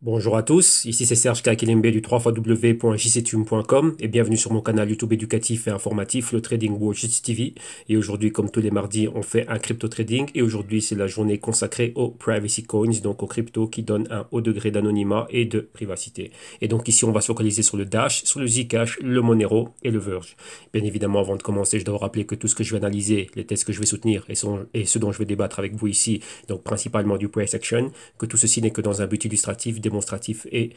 Bonjour à tous, ici c'est Serge Kakilembe du 3xw.jctune.com et bienvenue sur mon canal YouTube éducatif et informatif, le Trading Watch TV. Et aujourd'hui, comme tous les mardis, on fait un crypto trading et aujourd'hui c'est la journée consacrée aux privacy coins, donc aux cryptos qui donnent un haut degré d'anonymat et de privacité. Et donc ici on va se focaliser sur le Dash, sur le Zcash, le Monero et le Verge. Bien évidemment, avant de commencer, je dois vous rappeler que tout ce que je vais analyser, les tests que je vais soutenir et ce dont je vais débattre avec vous ici, donc principalement du price action, que tout ceci n'est que dans un but illustratif, démonstratif et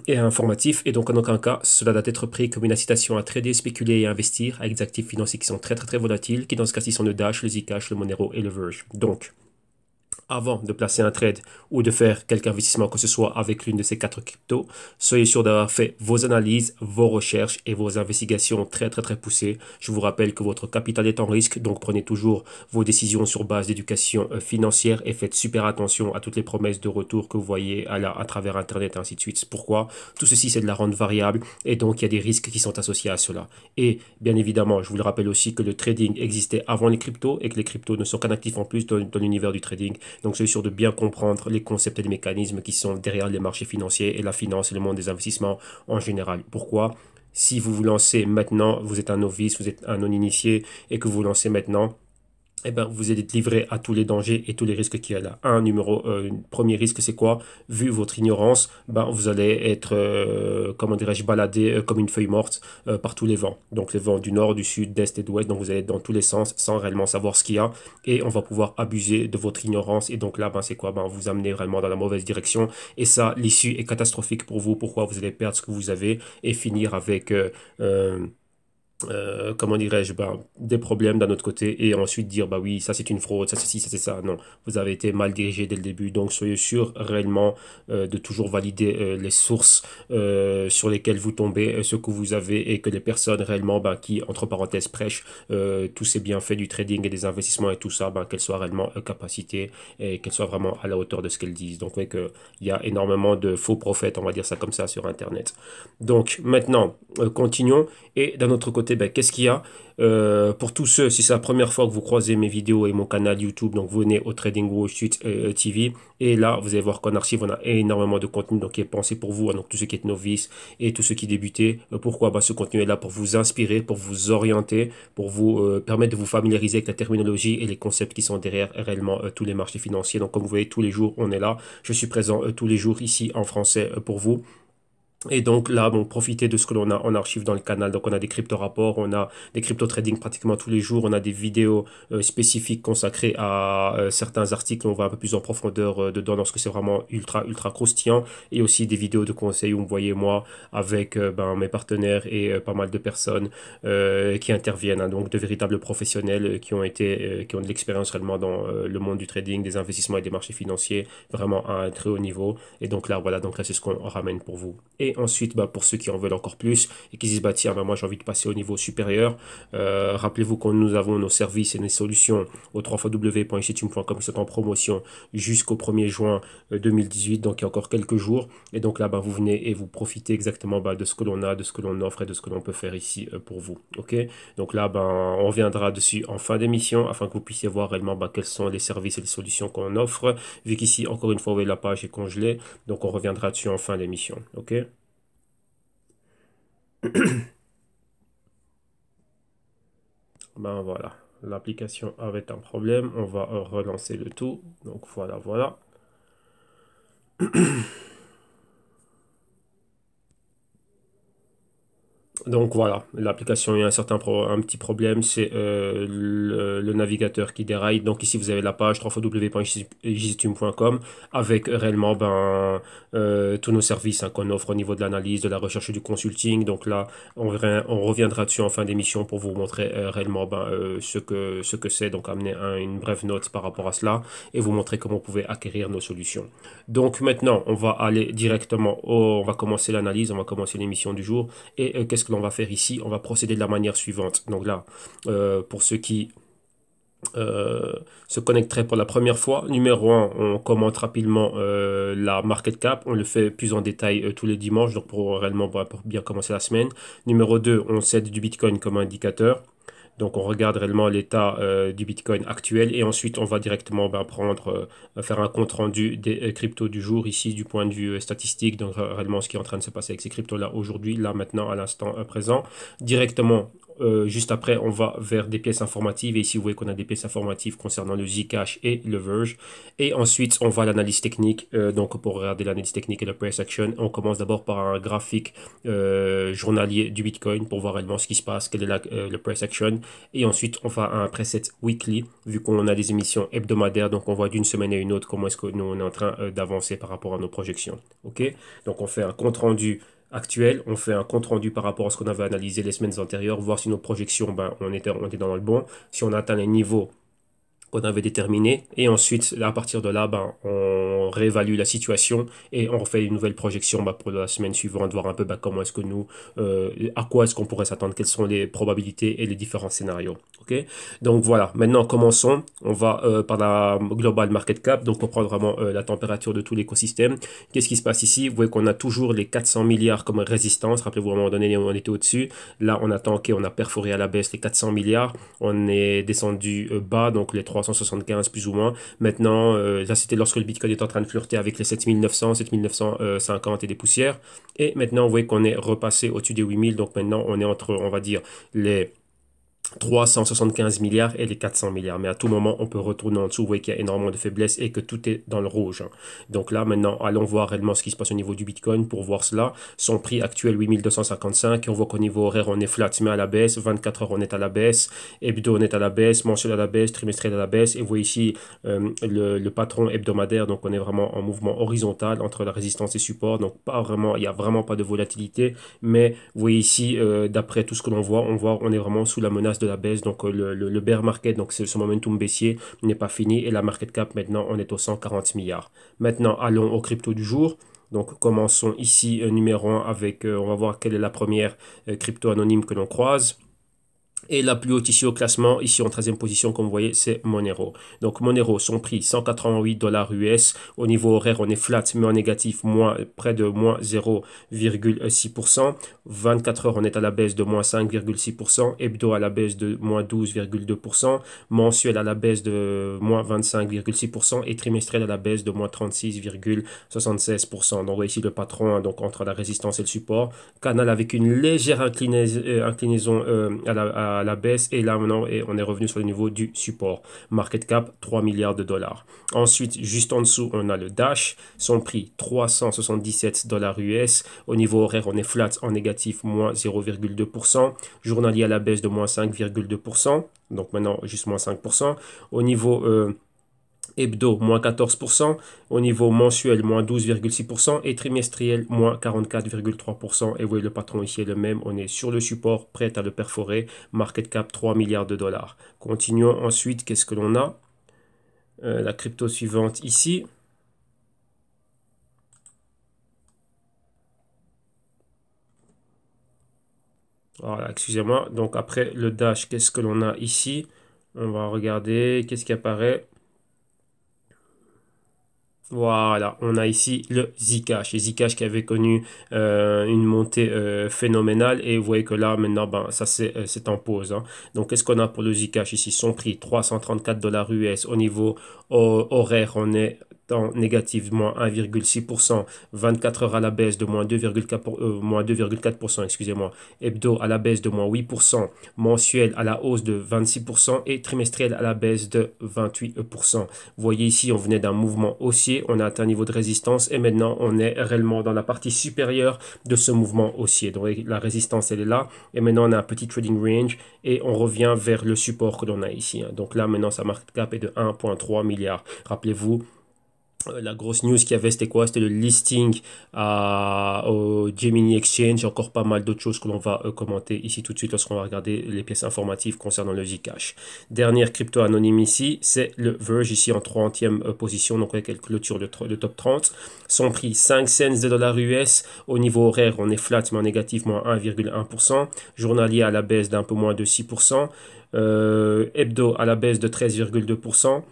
informatif. Et donc, en aucun cas, cela doit être pris comme une incitation à trader, spéculer et investir avec des actifs financiers qui sont très, très, très volatiles, qui dans ce cas-ci sont le Dash, le Zcash, le Monero et le Verge. Donc, avant de placer un trade ou de faire quelque investissement que ce soit avec l'une de ces quatre cryptos, soyez sûr d'avoir fait vos analyses, vos recherches et vos investigations très très très poussées. Je vous rappelle que votre capital est en risque, donc prenez toujours vos décisions sur base d'éducation financière et faites super attention à toutes les promesses de retour que vous voyez à travers Internet et ainsi de suite. Pourquoi? Tout ceci c'est de la rente variable et donc il y a des risques qui sont associés à cela. Et bien évidemment, je vous le rappelle aussi que le trading existait avant les cryptos et que les cryptos ne sont qu'un actif en plus dans l'univers du trading. Donc, soyez sûr de bien comprendre les concepts et les mécanismes qui sont derrière les marchés financiers et la finance et le monde des investissements en général. Pourquoi? Si vous vous lancez maintenant, vous êtes un novice, vous êtes un non-initié et que vous vous lancez maintenant, eh ben, vous êtes livré à tous les dangers et tous les risques qu'il y a là. Premier risque, c'est quoi? Vu votre ignorance, ben, vous allez être, comment dirais-je, baladé comme une feuille morte par tous les vents. Donc, les vents du nord, du sud, d'est et d'ouest. Donc, vous allez être dans tous les sens sans réellement savoir ce qu'il y a. Et on va pouvoir abuser de votre ignorance. Et donc là, ben, c'est quoi? Ben, vous amener vraiment dans la mauvaise direction. Et ça, l'issue est catastrophique pour vous. Pourquoi? Vous allez perdre ce que vous avez et finir avec comment dirais-je, ben, des problèmes d'un autre côté et ensuite dire, bah oui, ça c'est une fraude, ça c'est ci, ça c'est ça. Non, vous avez été mal dirigé dès le début, donc soyez sûr réellement de toujours valider les sources sur lesquelles vous tombez, ce que vous avez et que les personnes réellement ben, qui, entre parenthèses, prêchent tous ces bienfaits du trading et des investissements et tout ça, ben, qu'elles soient réellement capacitées et qu'elles soient vraiment à la hauteur de ce qu'elles disent. Donc, il y a énormément de faux prophètes, on va dire ça comme ça, sur Internet. Donc, maintenant, continuons. Et d'un autre côté, ben, qu'est-ce qu'il y a pour tous ceux, si c'est la première fois que vous croisez mes vidéos et mon canal YouTube, donc vous venez au Trading Wall Street TV, et là, vous allez voir qu'en archive, on a énormément de contenu donc, qui est pensé pour vous, hein, donc tous ceux qui êtes novices et tous ceux qui débutaient. Pourquoi? Bah, ce contenu est là pour vous inspirer, pour vous orienter, pour vous permettre de vous familiariser avec la terminologie et les concepts qui sont derrière réellement tous les marchés financiers. Donc, comme vous voyez, tous les jours, on est là. Je suis présent tous les jours ici en français pour vous. Et donc là, bon, profitez de ce que l'on a en archive dans le canal. Donc on a des crypto-rapports, on a des crypto-trading pratiquement tous les jours, on a des vidéos spécifiques consacrées à certains articles, on va un peu plus en profondeur dedans lorsque c'est vraiment ultra, ultra croustillant. Et aussi des vidéos de conseils où vous me voyez moi avec ben, mes partenaires et pas mal de personnes qui interviennent. Hein. Donc de véritables professionnels qui ont de l'expérience réellement dans le monde du trading, des investissements et des marchés financiers, vraiment à un très haut niveau. Et donc là, voilà, donc là c'est ce qu'on ramène pour vous. Et ensuite, bah, pour ceux qui en veulent encore plus et qui se disent, bah, tiens, bah, moi j'ai envie de passer au niveau supérieur, rappelez-vous que nous avons nos services et nos solutions au www.ictune.com qui sont en promotion jusqu'au 1er juin 2018, donc il y a encore quelques jours. Et donc là, bah, vous venez et vous profitez exactement bah, de ce que l'on a, de ce que l'on offre et de ce que l'on peut faire ici pour vous. Ok? Donc là, ben, on reviendra dessus en fin d'émission afin que vous puissiez voir réellement bah, quels sont les services et les solutions qu'on offre. Vu qu'ici, encore une fois, vous voyez, la page est congelée, donc on reviendra dessus en fin d'émission. Ok? Ben voilà, l'application avait un problème. On va relancer le tout. Donc voilà, voilà. Donc voilà, l'application a eu un petit problème, c'est le navigateur qui déraille. Donc ici vous avez la page www.jtune.com avec réellement ben, tous nos services hein, qu'on offre au niveau de l'analyse, de la recherche et du consulting. Donc là, on reviendra dessus en fin d'émission pour vous montrer réellement ben, ce que c'est. Donc amener une brève note par rapport à cela et vous montrer comment vous pouvez acquérir nos solutions. Donc maintenant, on va aller directement on va commencer l'analyse, on va commencer l'émission du jour. Et qu'est-ce que l'on va faire ici? On va procéder de la manière suivante. Donc là, pour ceux qui euh, se connecteraient pour la première fois, numéro un, on commente rapidement la market cap. On le fait plus en détail tous les dimanches, donc pour réellement pour bien commencer la semaine. Numéro 2, on cède du Bitcoin comme indicateur. Donc on regarde réellement l'état du Bitcoin actuel et ensuite on va directement faire un compte rendu des cryptos du jour ici du point de vue statistique. Donc réellement ce qui est en train de se passer avec ces cryptos-là aujourd'hui, là maintenant à l'instant présent. Directement juste après, on va vers des pièces informatives. Et ici, vous voyez qu'on a des pièces informatives concernant le Zcash et le Verge. Et ensuite, on va à l'analyse technique. Donc, pour regarder l'analyse technique et le price action, on commence d'abord par un graphique journalier du Bitcoin pour voir réellement ce qui se passe, quel est le price action. Et ensuite, on va à un preset weekly, vu qu'on a des émissions hebdomadaires. Donc, on voit d'une semaine à une autre comment est-ce que nous, on est en train d'avancer par rapport à nos projections. OK? Donc, on fait un compte rendu actuel, on fait un compte rendu par rapport à ce qu'on avait analysé les semaines antérieures, voir si nos projections, on était dans le bon, si on atteint les niveaux qu'on avait déterminé. Et ensuite, à partir de là, on réévalue la situation et on refait une nouvelle projection pour la semaine suivante, voir un peu comment est-ce que nous, à quoi est-ce qu'on pourrait s'attendre, quelles sont les probabilités et les différents scénarios. Ok. Donc voilà, maintenant commençons. On va par la global market cap, donc pour prendre vraiment la température de tout l'écosystème. Qu'est-ce qui se passe ici? Vous voyez qu'on a toujours les 400 milliards comme résistance. Rappelez-vous, à un moment donné, on était au-dessus. Là, on a tanké, on a perforé à la baisse les 400 milliards. On est descendu bas, donc les 375 plus ou moins. Maintenant, ça c'était lorsque le Bitcoin est en train de flirter avec les 7900, 7950 et des poussières. Et maintenant, vous voyez qu'on est repassé au-dessus des 8000. Donc maintenant, on est entre, on va dire, les 375 milliards et les 400 milliards. Mais à tout moment, on peut retourner en dessous. Vous voyez qu'il y a énormément de faiblesses et que tout est dans le rouge. Donc là, maintenant, allons voir réellement ce qui se passe au niveau du Bitcoin pour voir cela. Son prix actuel, 8255. Et on voit qu'au niveau horaire, on est flat, mais à la baisse. 24 heures, on est à la baisse. Hebdo, on est à la baisse. Mensuel à la baisse. Trimestriel à la baisse. Et vous voyez ici le patron hebdomadaire. Donc on est vraiment en mouvement horizontal entre la résistance et support. Donc pas vraiment, il n'y a vraiment pas de volatilité. Mais vous voyez ici, d'après tout ce que l'on voit, on est vraiment sous la menace de la baisse. Donc le bear market, donc c'est ce momentum baissier, n'est pas fini. Et la market cap, maintenant, on est aux 140 milliards. Maintenant, allons au crypto du jour. Donc commençons ici, numéro 1 avec, on va voir quelle est la première crypto anonyme que l'on croise. Et la plus haute ici au classement, ici en 13e position, comme vous voyez, c'est Monero. Donc Monero, son prix, 188 dollars US. Au niveau horaire, on est flat, mais en négatif, près de moins 0,6%. 24 heures, on est à la baisse de moins 5,6%. Hebdo à la baisse de moins 12,2%. Mensuel à la baisse de moins 25,6%. Et trimestriel à la baisse de moins 36,76%. Donc vous voyez ici le patron, donc entre la résistance et le support. Canal avec une légère inclinaison à la baisse et là maintenant on est revenu sur le niveau du support. Market cap 3 milliards de dollars. Ensuite, juste en dessous, on a le Dash, son prix 377 dollars US. Au niveau horaire, on est flat en négatif moins 0,2%. Journalier à la baisse de moins 5,2%. Donc maintenant juste moins 5%. Au niveau hebdo, moins 14%, au niveau mensuel, moins 12,6% et trimestriel, moins 44,3%. Et vous voyez, le patron ici est le même, on est sur le support, prêt à le perforer, market cap 3 milliards de dollars. Continuons ensuite, qu'est-ce que l'on a? La crypto suivante ici. Voilà, excusez-moi. Donc après le Dash, qu'est-ce que l'on a ici? On va regarder, qu'est-ce qui apparaît? Voilà, on a ici le Zcash. Et Zcash qui avait connu une montée phénoménale. Et vous voyez que là, maintenant, ça c'est en pause. Donc, qu'est-ce qu'on a pour le Zcash ici? Son prix, 334 dollars US. Au niveau horaire, on est en négatif, moins 1,6%. 24 heures à la baisse de moins 2,4%, excusez-moi. Hebdo à la baisse de moins 8%. Mensuel à la hausse de 26%. Et trimestriel à la baisse de 28%. Vous voyez ici, on venait d'un mouvement haussier, on a atteint un niveau de résistance et maintenant on est réellement dans la partie supérieure de ce mouvement haussier. Donc la résistance, elle est là et maintenant on a un petit trading range et on revient vers le support que l'on a ici. Donc là, maintenant, sa market cap est de 1,3 milliard. Rappelez-vous, la grosse news qu'il y avait, c'était quoi? C'était le listing au Gemini Exchange. Encore pas mal d'autres choses que l'on va commenter ici tout de suite lorsqu'on va regarder les pièces informatives concernant le Zcash. Dernière crypto anonyme ici, c'est le Verge ici en 30e position, donc avec une clôture de top 30. Son prix 5 cents de dollars US. Au niveau horaire, on est flat mais en négatif, moins 1,1%. Journalier à la baisse d'un peu moins de 6%. Hebdo à la baisse de 13,2%.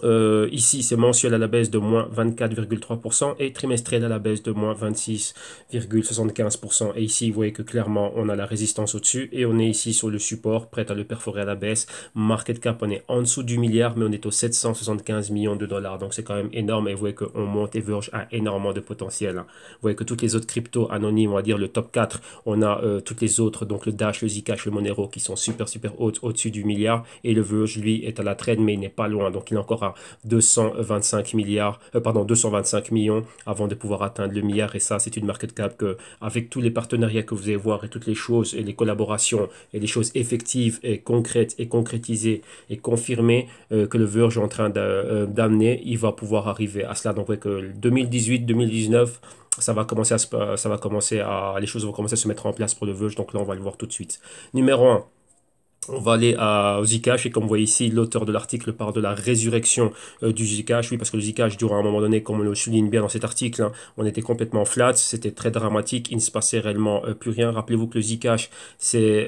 Ici, c'est mensuel à la baisse de moins 24,3% et trimestriel à la baisse de moins 26,75%. Et ici, vous voyez que clairement, on a la résistance au-dessus et on est ici sur le support, prêt à le perforer à la baisse. Market cap, on est en dessous du milliard, mais on est aux 775 millions de dollars. Donc, c'est quand même énorme et vous voyez qu'on monte et Verge a énormément de potentiel, hein. Vous voyez que toutes les autres cryptos anonymes, on va dire le top 4, on a toutes les autres, donc le Dash, le Zcash, le Monero qui sont super, super hautes au-dessus du milliard. Et le Verge, lui, est à la traîne, mais il n'est pas loin. Donc, il est encore à 225 milliards, pardon, 225 millions avant de pouvoir atteindre le milliard. Et ça, c'est une market cap que, avec tous les partenariats que vous allez voir et toutes les choses et les collaborations et les choses effectives et concrètes et concrétisées et confirmées que le Verge est en train d'amener, il va pouvoir arriver à cela. Donc, ouais, que 2018-2019, les choses vont commencer à se mettre en place pour le Verge. Donc là, on va le voir tout de suite. Numéro un. On va aller au Zcash et comme vous voyez ici, l'auteur de l'article parle de la résurrection du Zcash. Oui, parce que le Zcash, durant un moment donné, comme on le souligne bien dans cet article, hein, on était complètement flat, c'était très dramatique, il ne se passait réellement plus rien. Rappelez-vous que le Zcash, il y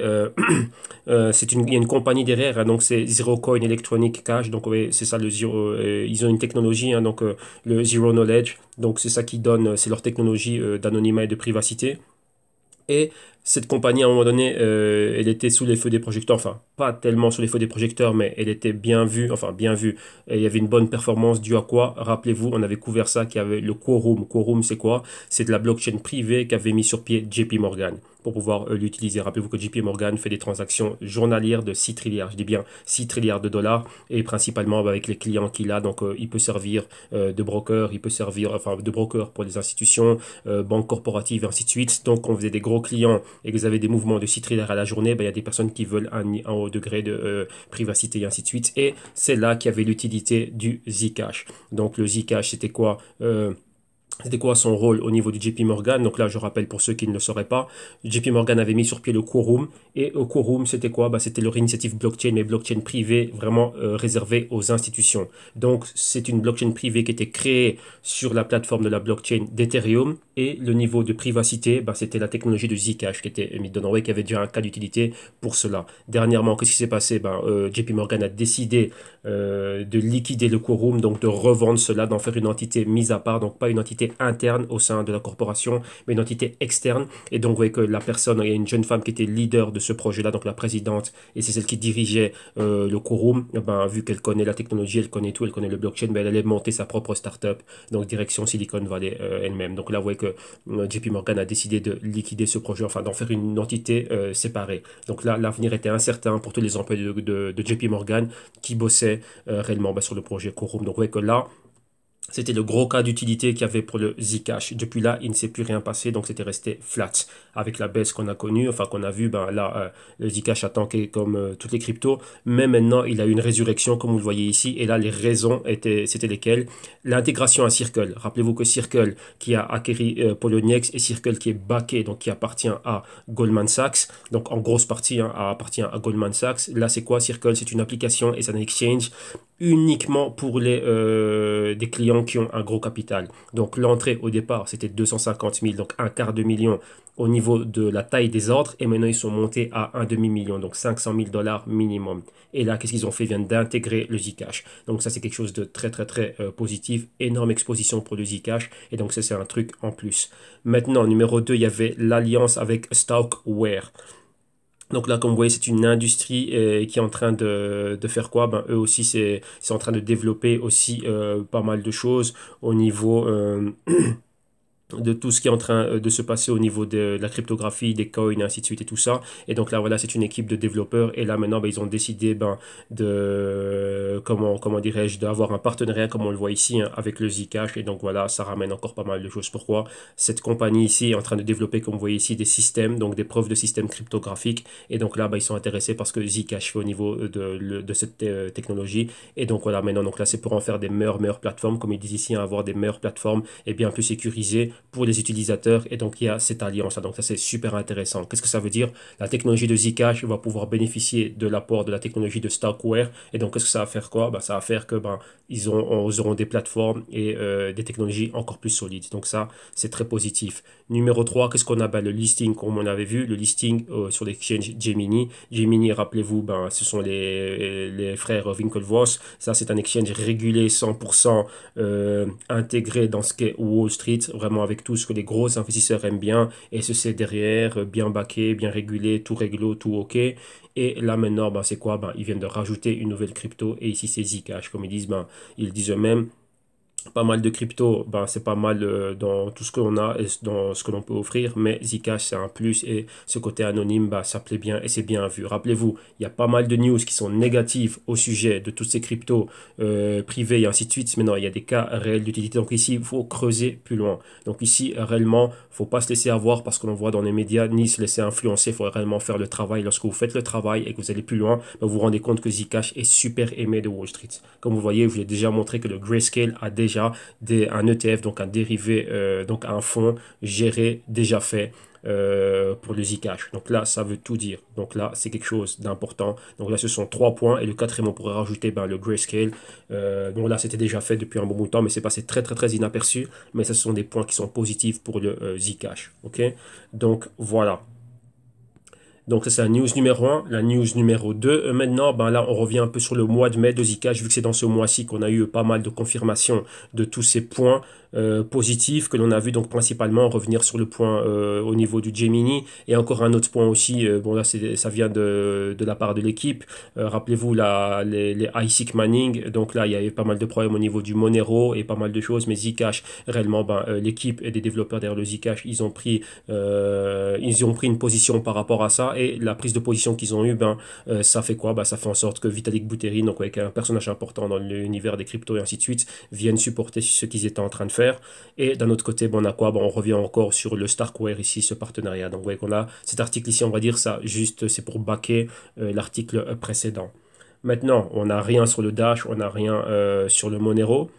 a une compagnie derrière, hein, donc c'est Zero Coin Electronic Cash, donc oui, c'est ça le Zero. Ils ont une technologie, hein, donc le Zero Knowledge, donc c'est ça qui donne, c'est leur technologie d'anonymat et de privacité. Et cette compagnie, à un moment donné, elle était sous les feux des projecteurs, enfin, pas tellement sous les feux des projecteurs, mais elle était bien vue, enfin, bien vue. Et il y avait une bonne performance due à quoi? Rappelez-vous, on avait couvert ça, qu'il y avait le Quorum. Quorum, c'est quoi? C'est de la blockchain privée qu'avait mis sur pied JP Morgan pour pouvoir l'utiliser. Rappelez-vous que JP Morgan fait des transactions journalières de 6 trilliards, je dis bien 6 trilliards de dollars, et principalement avec les clients qu'il a. Donc, il peut servir de broker, il peut servir, enfin, de broker pour les institutions, banques corporatives, et ainsi de suite. Donc, quand vous avez des gros clients et que vous avez des mouvements de 6 trilliards à la journée, ben, il y a des personnes qui veulent un haut degré de privacité et ainsi de suite. Et c'est là qu'il y avait l'utilité du Zcash. Donc, le Zcash, c'était quoi son rôle au niveau du JP Morgan? Donc là, je rappelle pour ceux qui ne le sauraient pas, JP Morgan avait mis sur pied le Quorum. Et au Quorum, c'était quoi? Bah, c'était leur initiative blockchain, mais blockchain privée, vraiment réservée aux institutions. Donc, c'est une blockchain privée qui était créée sur la plateforme de la blockchain d'Ethereum. Et le niveau de privacité, bah, c'était la technologie de Zcash qui était mise dedans, ouais, qui avait déjà un cas d'utilité pour cela. Dernièrement, qu'est-ce qui s'est passé? Ben, JP Morgan a décidé de liquider le Quorum, donc de revendre cela, d'en faire une entité mise à part, donc pas une entité interne au sein de la corporation, mais une entité externe. Et donc, vous voyez que la personne, il y a une jeune femme qui était leader de ce projet-là, donc la présidente, et c'est celle qui dirigeait le Quorum. Ben, vu qu'elle connaît la technologie, elle connaît tout, elle connaît le blockchain, ben, elle allait monter sa propre startup, donc direction Silicon Valley elle-même. Donc là, vous voyez que JP Morgan a décidé de liquider ce projet, enfin d'en faire une entité séparée. Donc là, l'avenir était incertain pour tous les employés de JP Morgan qui bossaient réellement sur le projet Quorum. Donc, vous voyez que là, c'était le gros cas d'utilité qu'il y avait pour le Zcash. Depuis là, il ne s'est plus rien passé, donc c'était resté flat. Avec la baisse qu'on a connue, enfin qu'on a vu, ben là, le Zcash a tanké comme toutes les cryptos, mais maintenant, il a eu une résurrection, comme vous le voyez ici, et là, les raisons c'était lesquelles? L'intégration à Circle. Rappelez-vous que Circle, qui a acquéri Poloniex, et Circle qui est backé, donc qui appartient à Goldman Sachs, donc en grosse partie, hein, appartient à Goldman Sachs. Là, c'est quoi Circle? C'est une application et c'est un exchange uniquement pour des clients qui ont un gros capital. Donc l'entrée au départ, c'était 250 000, donc un quart de million au niveau de la taille des ordres, et maintenant ils sont montés à un demi-million, donc 500 000 dollars minimum. Et là, qu'est-ce qu'ils ont fait? Ils viennent d'intégrer le Zcash. Donc ça, c'est quelque chose de très, très, très positif. Énorme exposition pour le Zcash. Et donc ça, c'est un truc en plus. Maintenant, numéro 2, il y avait l'alliance avec Stockware. Donc là, comme vous voyez, c'est une industrie qui est en train de faire quoi? Ben, eux aussi, c'est en train de développer aussi pas mal de choses au niveau de tout ce qui est en train de se passer au niveau de la cryptographie, des coins, et ainsi de suite et tout ça. Et donc là, voilà, c'est une équipe de développeurs. Et là, maintenant, ben, ils ont décidé comment dirais-je, d'avoir un partenariat, comme on le voit ici, hein, avec le Zcash. Et donc voilà, ça ramène encore pas mal de choses. Pourquoi? Cette compagnie ici est en train de développer, comme vous voyez ici, des systèmes, donc des preuves de systèmes cryptographiques. Et donc là, ben, ils sont intéressés parce que Zcash fait au niveau de cette technologie. Et donc voilà, maintenant, donc là, c'est pour en faire des meilleures plateformes, comme ils disent ici, hein, avoir des meilleures plateformes et bien plus sécurisées pour les utilisateurs. Et donc, il y a cette alliance-là. Donc, ça, c'est super intéressant. Qu'est-ce que ça veut dire? La technologie de Zcash va pouvoir bénéficier de l'apport de la technologie de Starkware. Et donc, qu'est-ce que ça va faire quoi? Ben, ça va faire que ils auront des plateformes et des technologies encore plus solides. Donc, ça, c'est très positif. Numéro 3, qu'est-ce qu'on a? Ben, le listing, comme on avait vu, le listing sur l'exchange Gemini. Gemini, rappelez-vous, ben, ce sont les frères Winklevoss. Ça, c'est un exchange régulé 100% intégré dans ce qu'est Wall Street, vraiment avec tout ce que les gros investisseurs aiment bien. Et ce, c'est derrière, bien backé, bien régulé, tout réglo, tout OK. Et là maintenant, ben, c'est quoi? Ben, ils viennent de rajouter une nouvelle crypto. Et ici, c'est Zcash. Comme ils disent, ben, ils disent eux-mêmes, pas mal de crypto, ben, c'est pas mal dans tout ce que l'on a et dans ce que l'on peut offrir, mais Zcash c'est un plus et ce côté anonyme, ben, ça plaît bien et c'est bien vu. Rappelez-vous, il y a pas mal de news qui sont négatives au sujet de toutes ces cryptos privées et ainsi de suite. Maintenant, il y a des cas réels d'utilité. Donc ici, il faut creuser plus loin. Donc ici, réellement, faut pas se laisser avoir parce que l'on voit dans les médias, ni se laisser influencer. Il faut réellement faire le travail. Lorsque vous faites le travail et que vous allez plus loin, ben, vous vous rendez compte que Zcash est super aimé de Wall Street. Comme vous voyez, je vous ai déjà montré que le Grayscale a déjà un ETF, donc un dérivé, donc un fonds géré, déjà fait pour le Zcash. Donc là, ça veut tout dire. Donc là, c'est quelque chose d'important. Donc là, ce sont 3 points. Et le quatrième, on pourrait rajouter ben, le Grayscale. Donc là, c'était déjà fait depuis un bon bout de temps, mais c'est passé très, très, très inaperçu. Mais ce sont des points qui sont positifs pour le Zcash. OK? Donc voilà. Donc ça c'est la news numéro 1. La news numéro 2, maintenant, ben là on revient un peu sur le mois de mai de Zcash, vu que c'est dans ce mois-ci qu'on a eu pas mal de confirmations de tous ces points positifs que l'on a vu, donc principalement revenir sur le point au niveau du Gemini. Et encore un autre point aussi, bon là ça vient de la part de l'équipe. Rappelez-vous les ISIC Mining, donc là il y avait pas mal de problèmes au niveau du Monero et pas mal de choses, mais Zcash, réellement, ben, l'équipe et des développeurs derrière le Zcash, ils ont pris une position par rapport à ça. Et la prise de position qu'ils ont eue, ben, ça fait quoi? Ben, ça fait en sorte que Vitalik Buterin, donc avec un personnage important dans l'univers des cryptos et ainsi de suite, viennent supporter ce qu'ils étaient en train de faire. Et d'un autre côté, ben, on a quoi? Ben, on revient encore sur le Starkware ici, ce partenariat. Donc, ouais, qu'on a cet article ici, on va dire ça, juste, c'est pour backer l'article précédent. Maintenant, on n'a rien sur le Dash, on n'a rien sur le Monero.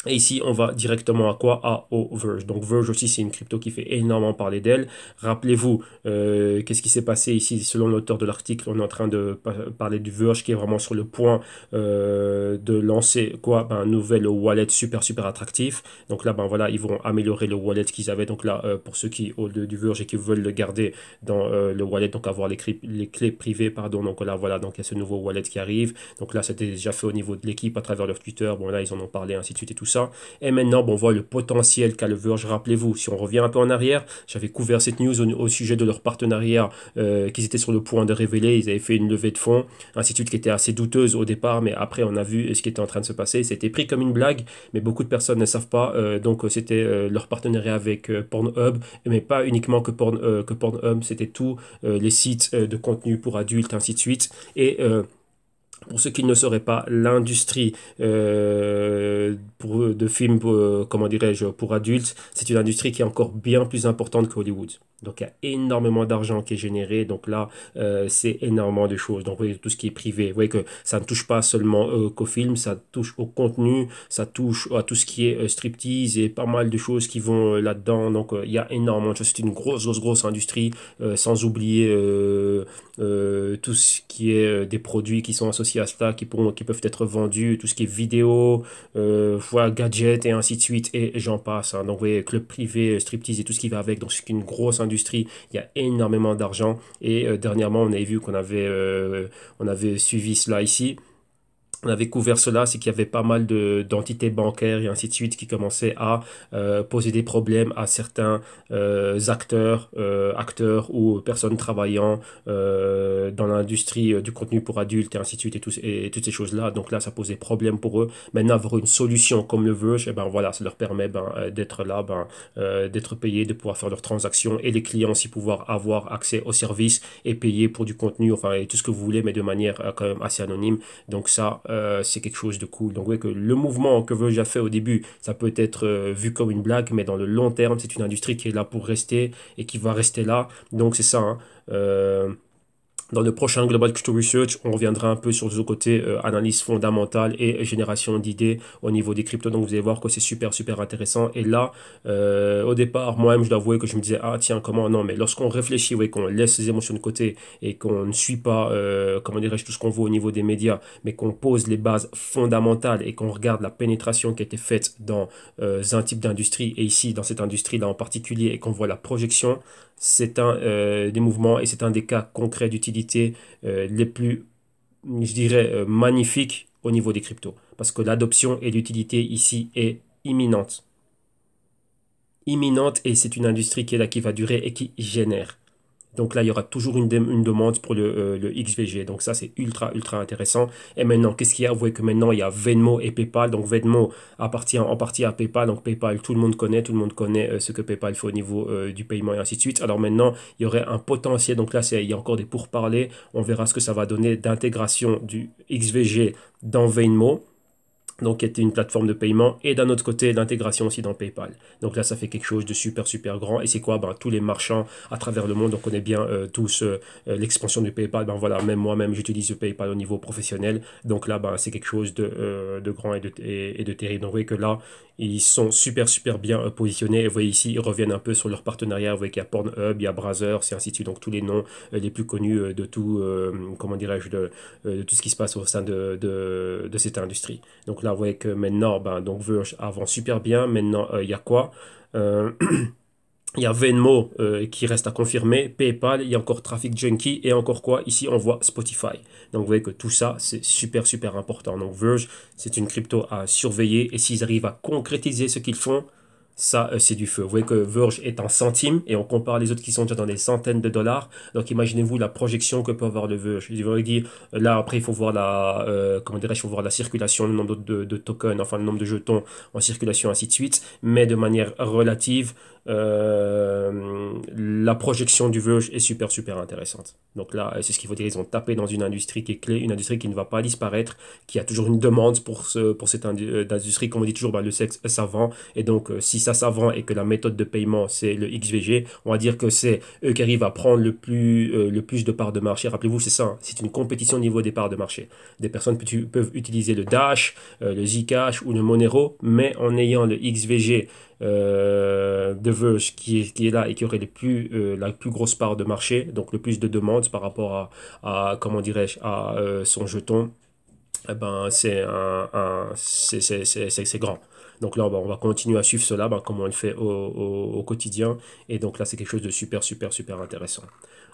Et ici, on va directement à quoi? Au Verge. Donc Verge aussi, c'est une crypto qui fait énormément parler d'elle. Rappelez-vous, qu'est-ce qui s'est passé ici? Selon l'auteur de l'article, on est en train de parler du Verge qui est vraiment sur le point de lancer quoi? Ben, un nouvel wallet super super attractif. Donc là, ben voilà, ils vont améliorer le wallet qu'ils avaient. Donc là, pour ceux qui ont du Verge et qui veulent le garder dans le wallet, donc avoir les clés privées, pardon. Donc là, voilà, donc il y a ce nouveau wallet qui arrive. Donc là, c'était déjà fait au niveau de l'équipe à travers leur Twitter. Bon là, ils en ont parlé, ainsi de suite et tout ça. Et maintenant, bon, on voit le potentiel qu'a le Verge. Rappelez-vous, si on revient un peu en arrière, j'avais couvert cette news au sujet de leur partenariat qu'ils étaient sur le point de révéler. Ils avaient fait une levée de fonds, ainsi de suite, qui était assez douteuse au départ, mais après, on a vu ce qui était en train de se passer. C'était pris comme une blague, mais beaucoup de personnes ne savent pas. Donc, c'était leur partenariat avec Pornhub, mais pas uniquement que Pornhub, c'était tous les sites de contenu pour adultes, ainsi de suite. Et pour ceux qui ne sauraient pas, l'industrie de films, comment dirais-je, pour adultes, c'est une industrie qui est encore bien plus importante qu'Hollywood. Donc il y a énormément d'argent qui est généré. Donc là, c'est énormément de choses. Donc vous voyez, tout ce qui est privé. Vous voyez que ça ne touche pas seulement qu'au film, ça touche au contenu, ça touche à tout ce qui est striptease et pas mal de choses qui vont là-dedans. Donc il y a énormément de choses. C'est une grosse, grosse, grosse industrie, sans oublier tout ce qui est des produits qui sont associés à cela, qui peuvent être vendus, tout ce qui est vidéo, voilà, gadgets et ainsi de suite, et j'en passe. Hein. Donc vous voyez, club privé, striptease et tout ce qui va avec. Donc c'est une grosse industrie, il y a énormément d'argent. Et dernièrement, on avait vu on avait suivi cela ici. On avait couvert cela, c'est qu'il y avait pas mal d'entités bancaires et ainsi de suite qui commençaient à poser des problèmes à certains acteurs ou personnes travaillant dans l'industrie du contenu pour adultes et ainsi de suite et toutes ces choses-là. Donc là, ça posait problème pour eux. Maintenant, avoir une solution comme le Verge, et ben voilà, ça leur permet d'être là, d'être payés, de pouvoir faire leurs transactions et les clients aussi pouvoir avoir accès aux services et payer pour du contenu, enfin et tout ce que vous voulez, mais de manière quand même assez anonyme. Donc ça, c'est quelque chose de cool. Donc oui, que le mouvement que Verge a fait au début, ça peut être vu comme une blague, mais dans le long terme, c'est une industrie qui est là pour rester et qui va rester là. Donc c'est ça. Hein. Dans le prochain Global Crypto Research, on reviendra un peu sur le côté analyse fondamentale et génération d'idées au niveau des cryptos. Donc vous allez voir que c'est super super intéressant. Et là, au départ, moi-même, je dois avouer que je me disais, ah tiens, comment non, mais lorsqu'on réfléchit, ouais, qu'on laisse ses émotions de côté et qu'on ne suit pas, comment dirais-je, tout ce qu'on voit au niveau des médias, mais qu'on pose les bases fondamentales et qu'on regarde la pénétration qui a été faite dans un type d'industrie, et ici, dans cette industrie-là en particulier, et qu'on voit la projection, c'est un des mouvements et c'est un des cas concrets d'utilité les plus, je dirais, magnifiques au niveau des cryptos. Parce que l'adoption et l'utilité ici est imminente. Imminente, et c'est une industrie qui est là, qui va durer et qui génère. Donc là, il y aura toujours une demande pour le XVG. Donc ça, c'est ultra, ultra intéressant. Et maintenant, qu'est-ce qu'il y a? Vous voyez que maintenant, il y a Venmo et PayPal. Donc Venmo appartient en partie à PayPal. Donc PayPal, tout le monde connaît ce que PayPal fait au niveau du paiement et ainsi de suite. Alors maintenant, il y aurait un potentiel. Donc là, il y a encore des pourparlers. On verra ce que ça va donner d'intégration du XVG dans Venmo, donc qui était une plateforme de paiement, et d'un autre côté l'intégration aussi dans PayPal. Donc là ça fait quelque chose de super super grand, et c'est quoi? Ben, tous les marchands à travers le monde, on connaît bien tous l'expansion du PayPal. Ben voilà, même moi-même j'utilise le PayPal au niveau professionnel, donc là ben, c'est quelque chose de grand et de terrible. Donc vous voyez que là ils sont super super bien positionnés, et vous voyez ici ils reviennent un peu sur leur partenariat. Vous voyez qu'il y a Pornhub, il y a Brazzers et ainsi de suite, donc tous les noms les plus connus de tout, comment dirais-je, de tout ce qui se passe au sein de cette industrie. Donc là, vous voyez que maintenant, ben, donc Verge avance super bien. Maintenant, il y a quoi? Euh, Il y a Venmo qui reste à confirmer, PayPal, il y a encore Traffic Junkie, et encore quoi? Ici, on voit Spotify. Donc vous voyez que tout ça, c'est super super important. Donc Verge, c'est une crypto à surveiller, et s'ils arrivent à concrétiser ce qu'ils font, ça, c'est du feu. Vous voyez que Verge est en centimes, et on compare les autres qui sont déjà dans des centaines de dollars. Donc imaginez-vous la projection que peut avoir le Verge. Je voudrais dire, là après il faut voir comment dirais-je, il faut voir la circulation, le nombre de tokens, enfin le nombre de jetons en circulation, ainsi de suite. Mais de manière relative, la projection du Verge est super super intéressante. Donc là, c'est ce qu'il faut dire, ils ont tapé dans une industrie qui est clé, une industrie qui ne va pas disparaître, qui a toujours une demande pour cette industrie. Comme on dit toujours, bah, le sexe ça vend, et donc si ça vend et que la méthode de paiement c'est le XVG, on va dire que c'est eux qui arrivent à prendre le plus de parts de marché. Rappelez-vous, c'est ça, hein, c'est une compétition au niveau des parts de marché. Des personnes peuvent utiliser le Dash, le Zcash ou le Monero, mais en ayant le XVG de Verge qui est là et qui aurait la plus grosse part de marché, donc le plus de demandes par rapport comment dirais-je, à son jeton, eh ben, c'est grand. Donc là, on va continuer à suivre cela, ben, comme on le fait au quotidien. Et donc là, c'est quelque chose de super, super, super intéressant.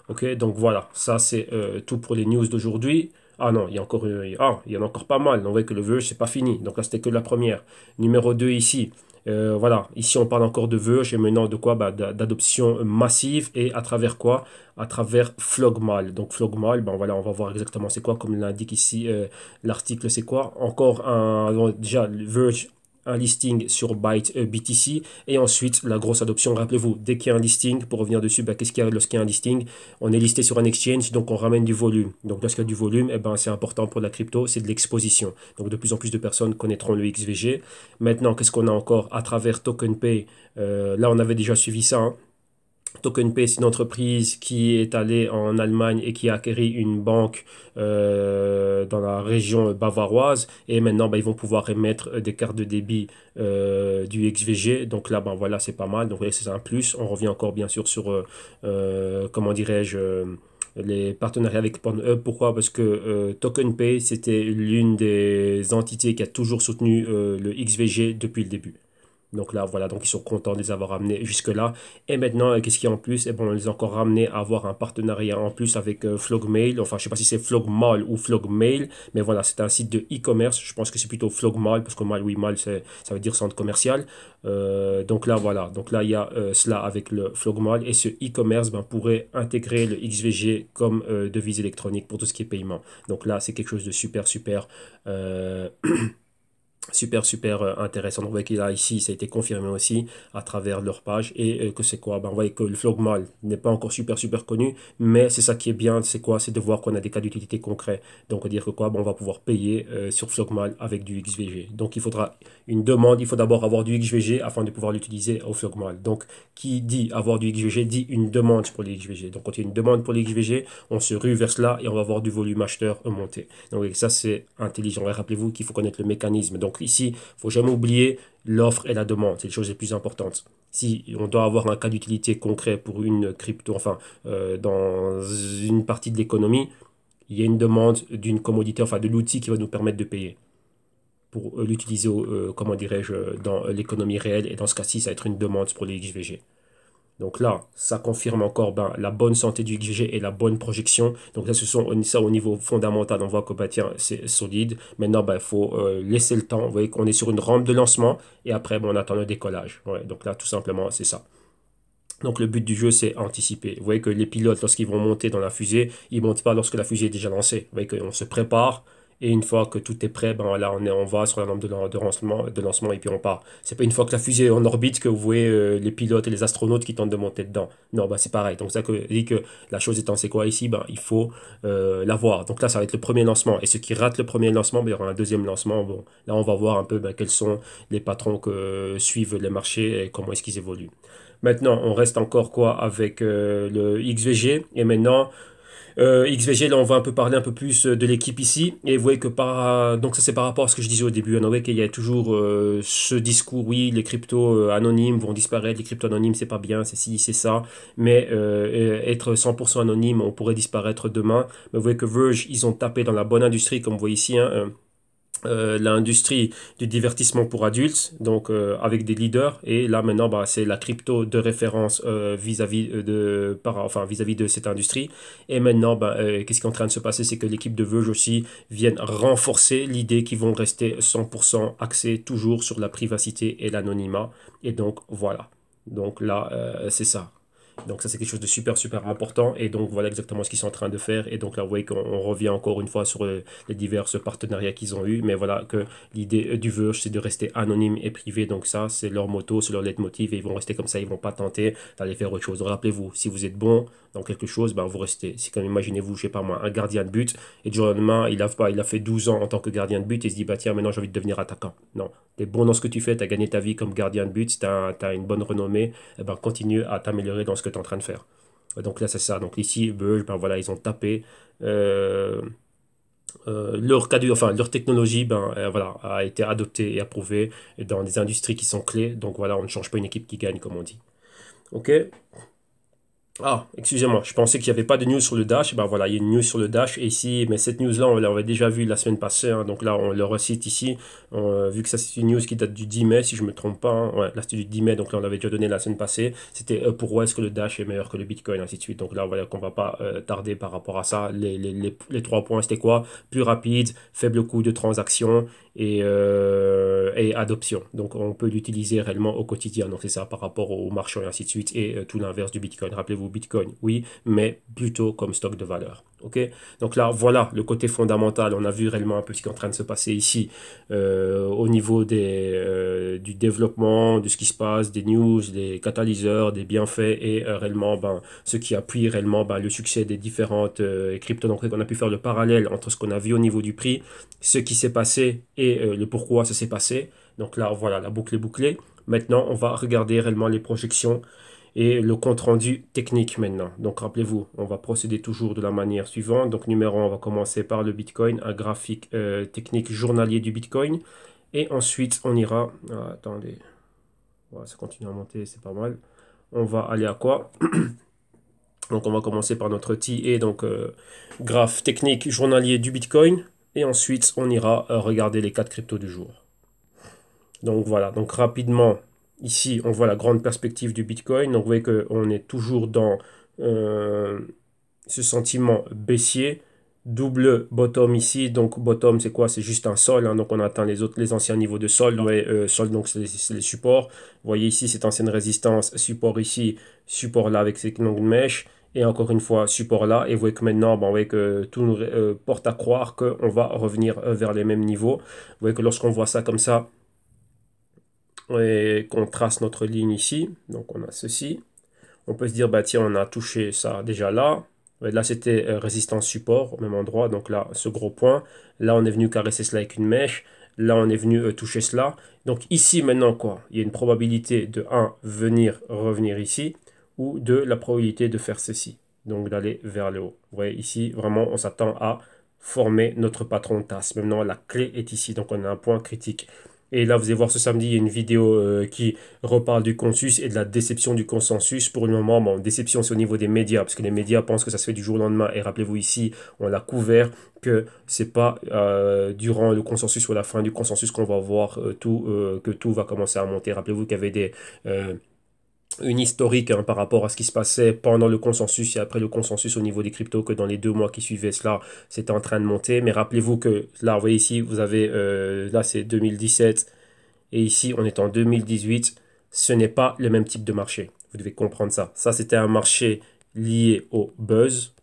Ok, donc voilà, ça c'est tout pour les news d'aujourd'hui. Ah non, il y en a encore pas mal. On voit que le Verge, c'est pas fini. Donc là, c'était que la première. Numéro 2 ici. Voilà, ici on parle encore de Verge, et maintenant de quoi? Bah, d'adoption massive, et à travers quoi? À travers Flogmal. Donc Flogmal, ben voilà, on va voir exactement c'est quoi, comme l'indique ici l'article, c'est quoi? Encore déjà Verge, un listing sur Byte BTC, et ensuite la grosse adoption. Rappelez-vous, dès qu'il y a un listing, pour revenir dessus, bah, qu'est-ce qu'il y a lorsqu'il y a un listing? On est listé sur un exchange, donc on ramène du volume. Donc lorsqu'il y a du volume, eh ben, c'est important pour la crypto, c'est de l'exposition. Donc de plus en plus de personnes connaîtront le XVG. Maintenant, qu'est-ce qu'on a encore à travers TokenPay? Là, on avait déjà suivi ça, hein. TokenPay, c'est une entreprise qui est allée en Allemagne et qui a acquéri une banque dans la région bavaroise. Et maintenant, bah, ils vont pouvoir émettre des cartes de débit du XVG. Donc là, ben, voilà, c'est pas mal. Donc, c'est un plus. On revient encore, bien sûr, sur, comment dirais-je, les partenariats avec Pornhub. Pourquoi? Parce que TokenPay, c'était l'une des entités qui a toujours soutenu le XVG depuis le début. Donc là, voilà, donc ils sont contents de les avoir ramenés jusque-là. Et maintenant, qu'est-ce qu'il y a en plus? Eh ben, on les a encore ramenés à avoir un partenariat en plus avec Flogmail. Enfin, je sais pas si c'est Flogmal ou Flogmail, mais voilà, c'est un site de e-commerce. Je pense que c'est plutôt Flogmal, parce que mal, oui, mal, ça veut dire centre commercial. Donc là, voilà. Donc là, il y a cela avec le Flogmal. Et ce e-commerce ben, pourrait intégrer le XVG comme devise électronique pour tout ce qui est paiement. Donc là, c'est quelque chose de super, super Super intéressant. Donc, vous voyez qu'il a ici, ça a été confirmé aussi à travers leur page. Et que c'est quoi? Ben, on voit que le Flogmal n'est pas encore super connu, mais c'est ça qui est bien, c'est quoi? C'est de voir qu'on a des cas d'utilité concrets. Donc, on va dire que quoi? Ben, on va pouvoir payer sur Flogmal avec du XVG. Donc, il faudra une demande, il faut d'abord avoir du XVG afin de pouvoir l'utiliser au Flogmal. Donc, qui dit avoir du XVG dit une demande pour les XVG. Donc, quand il y a une demande pour les XVG, on se rue vers cela et on va avoir du volume acheteur monté. Donc, oui, ça, c'est intelligent. Et rappelez-vous qu'il faut connaître le mécanisme. Donc, ici, il ne faut jamais oublier l'offre et la demande. C'est les choses les plus importantes. Si on doit avoir un cas d'utilité concret pour une crypto, enfin, dans une partie de l'économie, il y a une demande d'une commodité, enfin, de l'outil qui va nous permettre de payer pour l'utiliser, comment dirais-je, dans l'économie réelle. Et dans ce cas-ci, ça va être une demande pour les XVG. Donc là, ça confirme encore ben, la bonne santé du XG et la bonne projection. Donc là, ça au niveau fondamental, on voit que bah, tiens, c'est solide. Maintenant, il faut laisser le temps. Vous voyez qu'on est sur une rampe de lancement et après, ben, on attend le décollage. Ouais, donc là, tout simplement, c'est ça. Donc le but du jeu, c'est anticiper. Vous voyez que les pilotes, lorsqu'ils vont monter dans la fusée, ils ne montent pas lorsque la fusée est déjà lancée. Vous voyez qu'on se prépare et une fois que tout est prêt, ben là, on va sur la lampe de lancement et puis on part. C'est pas une fois que la fusée est en orbite que vous voyez les pilotes et les astronautes qui tentent de monter dedans. Non, c'est pareil. Donc ça que dit que la chose étant, c'est quoi ici? Ben, il faut l'avoir. Donc là, ça va être le premier lancement. Et ceux qui ratent le premier lancement, ben, il y aura un deuxième lancement. Bon, là, on va voir un peu ben, quels sont les patrons que suivent les marchés et comment est-ce qu'ils évoluent. Maintenant, on reste encore quoi avec le XVG. Et maintenant, XVG, là, on va un peu parler un peu plus de l'équipe ici. Et vous voyez que donc ça, c'est par rapport à ce que je disais au début. On voit qu'il y a toujours ce discours, oui, les cryptos anonymes vont disparaître, les cryptos anonymes, c'est pas bien, c'est ci, c'est ça. Mais être 100% anonyme, on pourrait disparaître demain. Mais vous voyez que Verge, ils ont tapé dans la bonne industrie, comme vous voyez ici, hein, l'industrie du divertissement pour adultes, donc avec des leaders. Et là maintenant, bah, c'est la crypto de référence vis-à-vis de cette industrie. Et maintenant, bah, qu'est-ce qui est en train de se passer, c'est que l'équipe de Verge aussi viennent renforcer l'idée qu'ils vont rester 100% axés toujours sur la privacité et l'anonymat. Et donc voilà. Donc là, c'est ça. Donc ça, c'est quelque chose de super important. Et donc voilà exactement ce qu'ils sont en train de faire. Et donc là, vous voyez qu'on revient encore une fois sur les divers partenariats qu'ils ont eus. Mais voilà que l'idée du Verge, c'est de rester anonyme et privé. Donc ça, c'est leur motto, c'est leur leitmotiv. Et ils vont rester comme ça. Ils vont pas tenter d'aller faire autre chose. Rappelez-vous, si vous êtes bon dans quelque chose, ben vous restez. Si comme imaginez-vous, je sais pas moi, un gardien de but. Et du jour au lendemain, il a fait 12 ans en tant que gardien de but. Et il se dit, bah tiens, maintenant j'ai envie de devenir attaquant. Non. Tu es bon dans ce que tu fais, tu as gagné ta vie comme gardien de but, tu as une bonne renommée, eh ben, continue à t'améliorer dans ce que tu es en train de faire. Donc là, c'est ça. Donc ici, Burge, ben voilà, ils ont tapé euh, leur technologie voilà, a été adoptée et approuvée dans des industries qui sont clés. Donc voilà, on ne change pas une équipe qui gagne, comme on dit. Ok? Ah, excusez-moi, je pensais qu'il n'y avait pas de news sur le Dash. Ben voilà, il y a une news sur le Dash et ici, mais cette news-là, on l'avait déjà vue la semaine passée, hein. Donc là, on le recite ici. Vu que ça, c'est une news qui date du 10 mai, si je ne me trompe pas, hein. Ouais, là, c'était du 10 mai, donc là, on l'avait déjà donné la semaine passée. C'était pourquoi est-ce que le Dash est meilleur que le Bitcoin, ainsi de suite. Donc là, voilà qu'on va pas tarder par rapport à ça. Les trois points, c'était quoi? Plus rapide, faible coût de transaction et adoption. Donc on peut l'utiliser réellement au quotidien. Donc c'est ça par rapport au marché et ainsi de suite. Et tout l'inverse du Bitcoin. Rappelez-vous, Bitcoin, oui, mais plutôt comme stock de valeur. Ok? Donc là, voilà le côté fondamental. On a vu réellement un peu ce qui est en train de se passer ici au niveau du développement, de ce qui se passe, des news, des catalyseurs, des bienfaits et réellement ce qui appuie réellement le succès des différentes cryptos. Donc on a pu faire le parallèle entre ce qu'on a vu au niveau du prix, ce qui s'est passé et le pourquoi ça s'est passé. Donc là, voilà, la boucle est bouclée. Maintenant, on va regarder réellement les projections et le compte-rendu technique maintenant. Donc rappelez-vous, on va procéder toujours de la manière suivante. Donc numéro 1, on va commencer par le Bitcoin, un graphique technique journalier du Bitcoin. Et ensuite, on ira... Ah, attendez, voilà, ça continue à monter, c'est pas mal. On va aller à quoi? Donc on va commencer par notre TA, donc graphe technique journalier du Bitcoin. Et ensuite, on ira regarder les 4 cryptos du jour. Donc voilà, donc rapidement, ici, on voit la grande perspective du Bitcoin. Donc vous voyez qu'on est toujours dans ce sentiment baissier. Double bottom ici. Donc bottom, c'est quoi? C'est juste un sol, hein. Donc on atteint les anciens niveaux de sol. Ouais, sol, donc c'est les supports. Vous voyez ici, cette ancienne résistance. Support ici, support là avec ces longues mèches. Et encore une fois, support là. Et vous voyez que maintenant, bon, vous voyez que tout nous porte à croire qu'on va revenir vers les mêmes niveaux. Vous voyez que lorsqu'on voit ça comme ça, et qu'on trace notre ligne ici, donc on a ceci, on peut se dire, bah tiens, on a touché ça déjà là. Là, c'était résistance support au même endroit, donc là, ce gros point. Là, on est venu caresser cela avec une mèche. Là, on est venu toucher cela. Donc ici, maintenant, quoi? Il y a une probabilité de un venir, revenir ici, ou 2 la probabilité de faire ceci. Donc d'aller vers le haut. Vous voyez, ici, vraiment, on s'attend à former notre patron de tasse. Maintenant, la clé est ici, donc on a un point critique. Et là, vous allez voir ce samedi, il y a une vidéo qui reparle du consensus et de la déception du consensus. Pour le moment, bon, déception, c'est au niveau des médias, parce que les médias pensent que ça se fait du jour au lendemain. Et rappelez-vous ici, on l'a couvert, que c'est pas durant le consensus ou à la fin du consensus qu'on va voir que tout va commencer à monter. Rappelez-vous qu'il y avait euh, une historique hein, par rapport à ce qui se passait pendant le consensus et après le consensus au niveau des cryptos, que dans les 2 mois qui suivaient cela, c'était en train de monter. Mais rappelez-vous que là, vous voyez ici, vous avez, là c'est 2017 et ici on est en 2018. Ce n'est pas le même type de marché. Vous devez comprendre ça. Ça, c'était un marché lié au buzz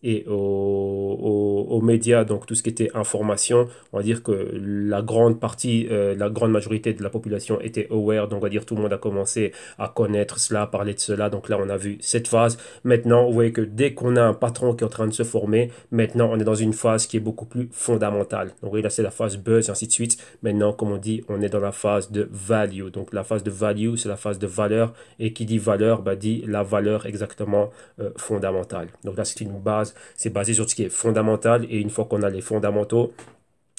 et aux médias, donc tout ce qui était information, on va dire que la grande partie, la grande majorité de la population était aware, donc on va dire tout le monde a commencé à connaître cela, parler de cela, donc là on a vu cette phase. Maintenant, vous voyez que dès qu'on a un patron qui est en train de se former, maintenant on est dans une phase qui est beaucoup plus fondamentale. Donc vous voyez là c'est la phase buzz et ainsi de suite. Maintenant, comme on dit, on est dans la phase de value. Donc la phase de value, c'est la phase de valeur, et qui dit valeur, bah, dit la valeur exactement fondamentale. Donc là c'est une base, c'est basé sur ce qui est fondamental. Et une fois qu'on a les fondamentaux,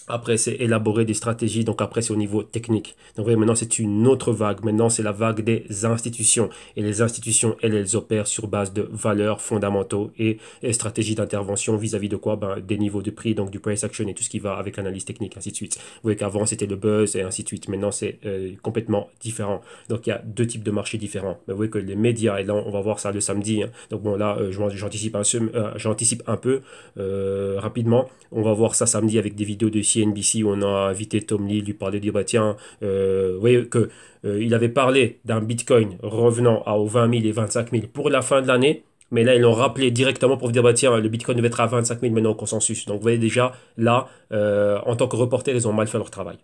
après, c'est élaborer des stratégies. Donc après, c'est au niveau technique. Donc vous voyez, maintenant, c'est une autre vague. Maintenant, c'est la vague des institutions. Et les institutions, elles opèrent sur base de valeurs fondamentaux et stratégies d'intervention vis-à-vis de quoi? Ben, des niveaux de prix, donc du price action et tout ce qui va avec l'analyse technique, ainsi de suite. Vous voyez qu'avant, c'était le buzz et ainsi de suite. Maintenant, c'est complètement différent. Donc il y a 2 types de marchés différents. Mais vous voyez que les médias, et là, on va voir ça le samedi. Hein. Donc bon, là, j'anticipe un peu rapidement. On va voir ça samedi avec des vidéos de CNBC où on a invité Tom Lee, lui parler, dire bah tiens, vous voyez que il avait parlé d'un Bitcoin revenant aux 20 000 et 25 000 pour la fin de l'année. Mais là, ils l'ont rappelé directement pour dire, bah tiens, le Bitcoin devait être à 25 000 maintenant au consensus. Donc, vous voyez déjà, là, en tant que reporter, ils ont mal fait leur travail.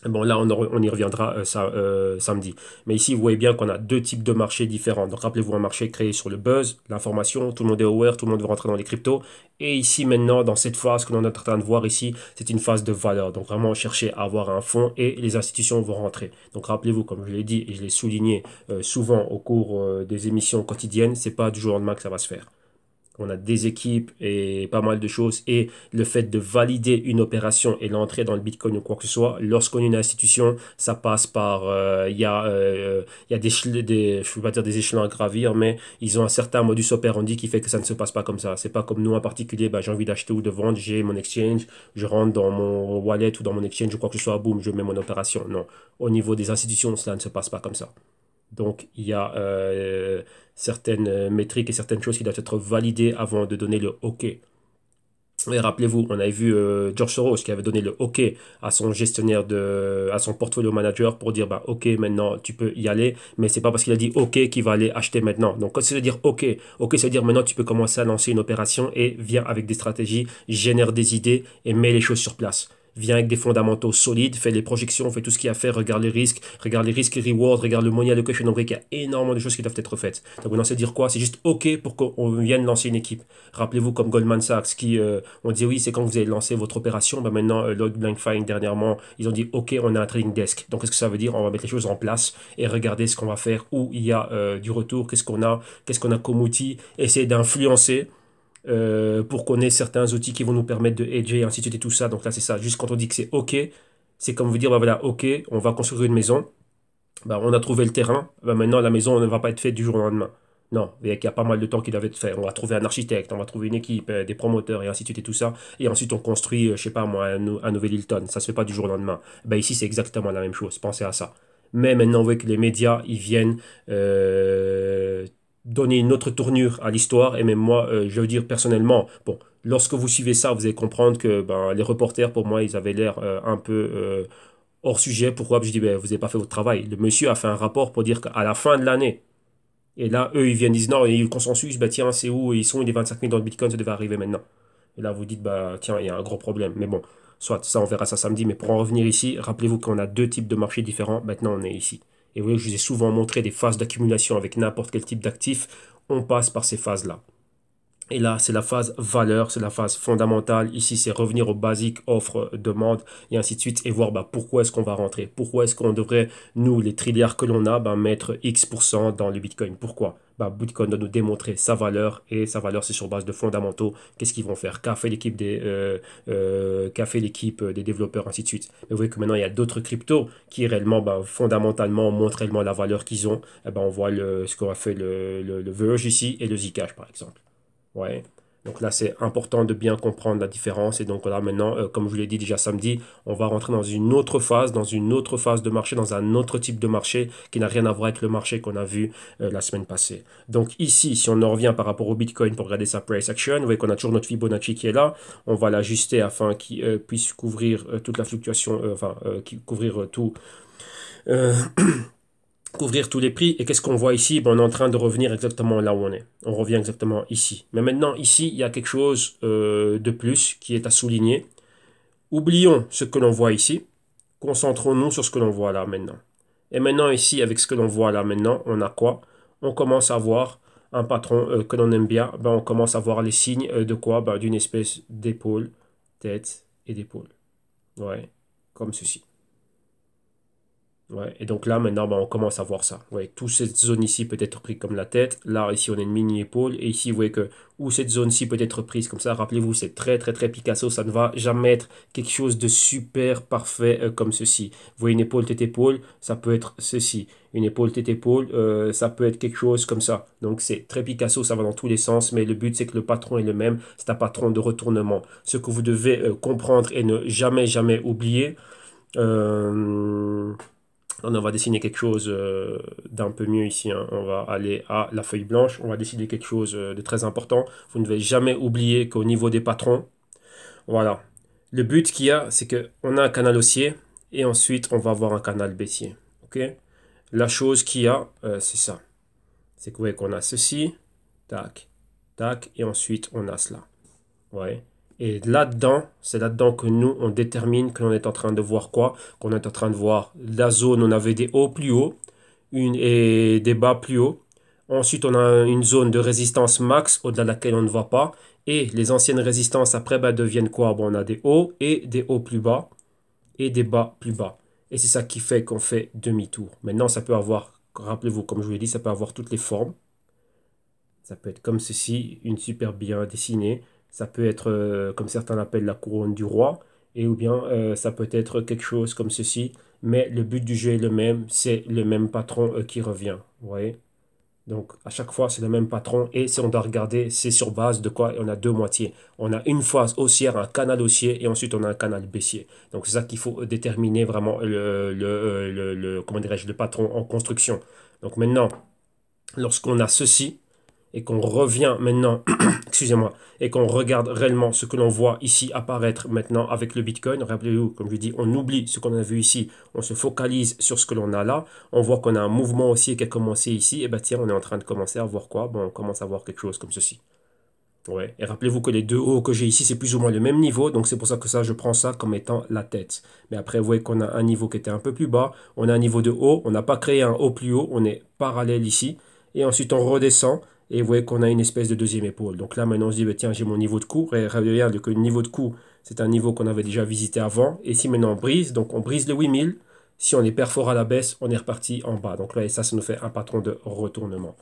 Bon, là, on y reviendra samedi. Mais ici, vous voyez bien qu'on a 2 types de marchés différents. Donc, rappelez-vous, un marché créé sur le buzz, l'information, tout le monde est aware, tout le monde veut rentrer dans les cryptos. Et ici, maintenant, dans cette phase que l'on est en train de voir ici, c'est une phase de valeur. Donc, vraiment, chercher à avoir un fonds et les institutions vont rentrer. Donc, rappelez-vous, comme je l'ai dit et je l'ai souligné souvent au cours des émissions quotidiennes, c'est pas du jour au lendemain que ça va se faire. On a des équipes et pas mal de choses. Et le fait de valider une opération et l'entrée dans le Bitcoin ou quoi que ce soit, lorsqu'on est une institution, ça passe par... il y a je ne veux pas dire des échelons à gravir, mais ils ont un certain modus operandi qui fait que ça ne se passe pas comme ça. C'est pas comme nous en particulier, bah, j'ai envie d'acheter ou de vendre, j'ai mon exchange, je rentre dans mon wallet ou dans mon exchange ou quoi que ce soit, boum, je mets mon opération. Non. Au niveau des institutions, cela ne se passe pas comme ça. Donc, il y a certaines métriques et certaines choses qui doivent être validées avant de donner le OK. Et rappelez-vous, on avait vu George Soros qui avait donné le OK à son gestionnaire à son portfolio manager pour dire bah OK maintenant tu peux y aller, mais c'est pas parce qu'il a dit OK qu'il va aller acheter maintenant. Donc quand c'est de dire OK c'est à dire maintenant tu peux commencer à lancer une opération et viens avec des stratégies, génère des idées et mets les choses sur place. Viens avec des fondamentaux solides, fais les projections, fais tout ce qu'il y a à faire, regarde les risques et rewards, regarde le money allocation. Donc, il y a énormément de choses qui doivent être faites. Donc, maintenant, c'est dire quoi? C'est juste OK pour qu'on vienne lancer une équipe. Rappelez-vous, comme Goldman Sachs, qui ont dit oui, c'est quand vous allez lancer votre opération. Ben maintenant, Lloyd Blankfein, dernièrement, ils ont dit OK, on a un trading desk. Donc, qu'est-ce que ça veut dire? On va mettre les choses en place et regarder ce qu'on va faire, où il y a du retour, qu'est-ce qu'on a comme outil, essayer d'influencer pour qu'on ait certains outils qui vont nous permettre de hedger et ainsi de suite et tout ça. Donc là, c'est ça. Juste quand on dit que c'est OK, c'est comme vous dire, bah voilà, OK, on va construire une maison. Bah, on a trouvé le terrain. Bah, maintenant, la maison ne va pas être faite du jour au lendemain. Non, il y a pas mal de temps qui doit être fait. On va trouver un architecte, on va trouver une équipe, des promoteurs et ainsi de suite et tout ça. Et ensuite, on construit, je sais pas moi, un nouvel Hilton. Ça se fait pas du jour au lendemain. Bah, ici, c'est exactement la même chose. Pensez à ça. Mais maintenant, vous voyez que les médias, ils viennent donner une autre tournure à l'histoire. Et même moi, je veux dire personnellement, bon, lorsque vous suivez ça, vous allez comprendre que ben, les reporters, pour moi, ils avaient l'air un peu hors sujet. Pourquoi? Je dis, ben, vous n'avez pas fait votre travail. Le monsieur a fait un rapport pour dire qu'à la fin de l'année, Et là, eux, ils viennent, disent non, il y a eu le consensus, bah tiens, c'est où ils sont, les 25 000 dans le Bitcoin, ça devait arriver maintenant. Et là, vous dites, bah tiens, il y a un gros problème. Mais bon, soit ça, on verra ça samedi. Mais pour en revenir ici, rappelez-vous qu'on a deux types de marchés différents. Maintenant, on est ici. Et vous voyez, je vous ai souvent montré des phases d'accumulation avec n'importe quel type d'actif. On passe par ces phases-là. Et là, c'est la phase valeur, c'est la phase fondamentale. Ici, c'est revenir au basique, offre, demande, et ainsi de suite, et voir bah, pourquoi est-ce qu'on va rentrer. Pourquoi est-ce qu'on devrait, nous, les trilliards que l'on a, bah, mettre X% dans le Bitcoin. Pourquoi bah, Bitcoin doit nous démontrer sa valeur, et sa valeur, c'est sur base de fondamentaux. Qu'est-ce qu'ils vont faire qu'a fait l'équipe qu'a fait l'équipe des développeurs, ainsi de suite. Mais vous voyez que maintenant, il y a d'autres cryptos qui, réellement, bah, fondamentalement, montrent réellement la valeur qu'ils ont. Et ben, on voit ce qu'on a fait le Verge ici, et le Zcash, par exemple. Ouais. Donc là, c'est important de bien comprendre la différence. Et donc là, maintenant, comme je vous l'ai dit déjà samedi, on va rentrer dans une autre phase de marché, dans un autre type de marché qui n'a rien à voir avec le marché qu'on a vu la semaine passée. Donc ici, si on en revient par rapport au Bitcoin pour regarder sa price action, vous voyez qu'on a toujours notre Fibonacci qui est là. On va l'ajuster afin qu'il puisse couvrir toute la fluctuation, couvrir tout. euh, Couvrir tous les prix. Et qu'est-ce qu'on voit ici? Ben, on est en train de revenir exactement là où on est. On revient exactement ici. Mais maintenant, ici, il y a quelque chose de plus qui est à souligner. Oublions ce que l'on voit ici. Concentrons-nous sur ce que l'on voit là maintenant. Et maintenant, ici, avec ce que l'on voit là maintenant, on a quoi? On commence à voir un patron que l'on aime bien. Ben, on commence à voir les signes de quoi? Ben, d'une espèce d'épaule, tête et d'épaule. Ouais, comme ceci. Ouais, et donc là, maintenant, ben, on commence à voir ça. Ouais, toute cette zone ici peut être prise comme la tête. Là, ici, on a une mini-épaule. Et ici, vous voyez que où cette zone-ci peut être prise comme ça. Rappelez-vous, c'est très, très, très Picasso. Ça ne va jamais être quelque chose de super parfait comme ceci. Vous voyez une épaule, tête, épaule, ça peut être ceci. Une épaule, tête, épaule, ça peut être quelque chose comme ça. Donc, c'est très Picasso, ça va dans tous les sens. Mais le but, c'est que le patron est le même. C'est un patron de retournement. Ce que vous devez comprendre et ne jamais, jamais oublier. Euh, on va dessiner quelque chose d'un peu mieux ici, hein. On va aller à la feuille blanche. On va décider quelque chose de très important. Vous ne devez jamais oublier qu'au niveau des patrons, voilà. Le but qu'il y a, c'est qu'on a un canal haussier et ensuite on va avoir un canal baissier. Ok? La chose qu'il y a, c'est ça. C'est que vous voyez qu'on a ceci, tac, tac, et ensuite on a cela. Ouais. Et là-dedans, c'est là-dedans que nous, on détermine que l'on est en train de voir quoi? Qu'on est en train de voir la zone où on avait des hauts plus hauts et des bas plus hauts. Ensuite, on a une zone de résistance max au-delà de laquelle on ne va pas. Et les anciennes résistances après bah, deviennent quoi? Bon, on a des hauts et des hauts plus bas et des bas plus bas. Et c'est ça qui fait qu'on fait demi-tour. Maintenant, ça peut avoir, rappelez-vous, comme je vous l'ai dit, ça peut avoir toutes les formes. Ça peut être comme ceci, une super bien dessinée. Ça peut être, comme certains l'appellent, la couronne du roi. Et ou bien, ça peut être quelque chose comme ceci. Mais le but du jeu est le même. C'est le même patron qui revient. Vous voyez? Donc, à chaque fois, c'est le même patron. Et si on doit regarder, c'est sur base de quoi? On a deux moitiés. On a une phase haussière, un canal haussier. Et ensuite, on a un canal baissier. Donc, c'est ça qu'il faut déterminer vraiment comment dirais-je, le patron en construction. Donc, maintenant, lorsqu'on a ceci et qu'on revient maintenant, excusez-moi, et qu'on regarde réellement ce que l'on voit ici apparaître maintenant avec le Bitcoin, rappelez-vous, comme je dis, on oublie ce qu'on a vu ici, on se focalise sur ce que l'on a là, on voit qu'on a un mouvement aussi qui a commencé ici, et bien tiens, on est en train de commencer à voir quoi? Bon, on commence à voir quelque chose comme ceci. Ouais. Et rappelez-vous que les deux hauts que j'ai ici, c'est plus ou moins le même niveau, donc c'est pour ça que ça, je prends ça comme étant la tête. Mais après, vous voyez qu'on a un niveau qui était un peu plus bas, on a un niveau de haut, on n'a pas créé un haut plus haut, on est parallèle ici, et ensuite on redescend, et vous voyez qu'on a une espèce de deuxième épaule. Donc là, maintenant, on se dit, bah, tiens, j'ai mon niveau de coup, et regardez que le niveau de coup, c'est un niveau qu'on avait déjà visité avant, et si maintenant on brise, donc on brise le 8000, si on est perfort à la baisse, on est reparti en bas. Donc là, et ça nous fait un patron de retournement.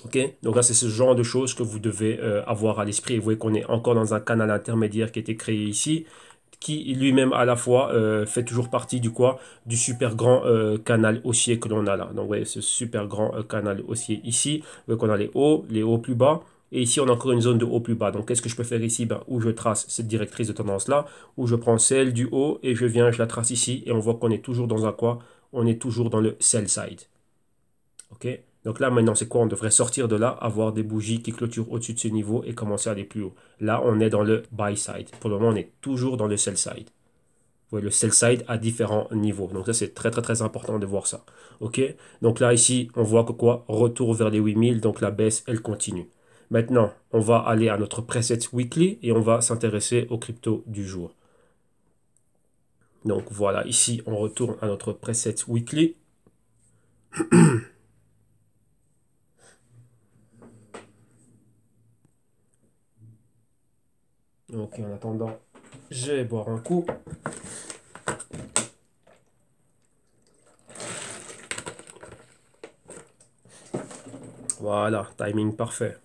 Ok, donc là, c'est ce genre de choses que vous devez avoir à l'esprit. Et vous voyez qu'on est encore dans un canal intermédiaire qui a été créé ici, qui lui-même à la fois fait toujours partie du quoi? Du super grand canal haussier que l'on a là. Donc vous voyez ce super grand canal haussier ici. Vous voyez qu'on a les hauts plus bas. Et ici, on a encore une zone de haut plus bas. Donc, qu'est-ce que je peux faire ici? Ben, où je trace cette directrice de tendance-là, où je prends celle du haut et je viens, je la trace ici. Et on voit qu'on est toujours dans un quoi? On est toujours dans le sell side. Ok, donc là maintenant c'est quoi? On devrait sortir de là, avoir des bougies qui clôturent au-dessus de ce niveau et commencer à aller plus haut. Là on est dans le buy side. Pour le moment on est toujours dans le sell side. voyez, le sell side à différents niveaux. Donc ça, c'est très, très, très important de voir ça. OK? Donc là, ici, on voit que quoi? Retour vers les 8000. Donc la baisse, elle continue. Maintenant, on va aller à notre preset weekly et on va s'intéresser aux cryptos du jour. Donc voilà, ici, on retourne à notre preset weekly. Ok, en attendant, je vais boire un coup. Voilà, timing parfait.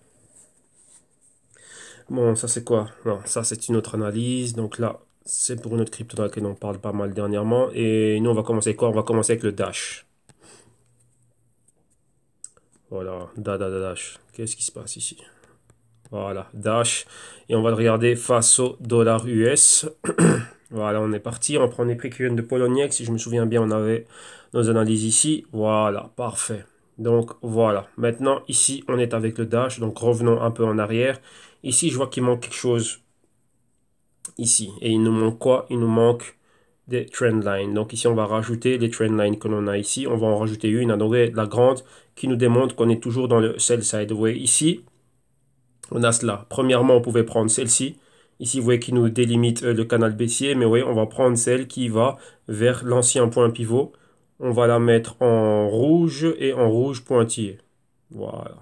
Bon, ça c'est quoi? Non, ça c'est une autre analyse. Donc là, c'est pour une autre crypto dans laquelle on parle pas mal dernièrement. Et nous, on va commencer quoi? On va commencer avec le Dash. Voilà, Dash. Qu'est-ce qui se passe ici? Voilà, Dash. Et on va le regarder face au dollar US. Voilà, on est parti. On prend les prix qui viennent de Poloniex. Si je me souviens bien, on avait nos analyses ici. Voilà, parfait. Donc voilà. Maintenant, ici, on est avec le Dash. Donc revenons un peu en arrière. Ici, je vois qu'il manque quelque chose ici. Et il nous manque quoi? Il nous manque des trendlines. Donc ici, on va rajouter les trendlines que l'on a ici. On va en rajouter une, donc la grande, qui nous démontre qu'on est toujours dans le sell side. Vous voyez ici, on a cela. Premièrement, on pouvait prendre celle-ci. Ici, vous voyez qui nous délimite le canal baissier. Mais oui, on va prendre celle qui va vers l'ancien point pivot. On va la mettre en rouge et en rouge pointillé. Voilà.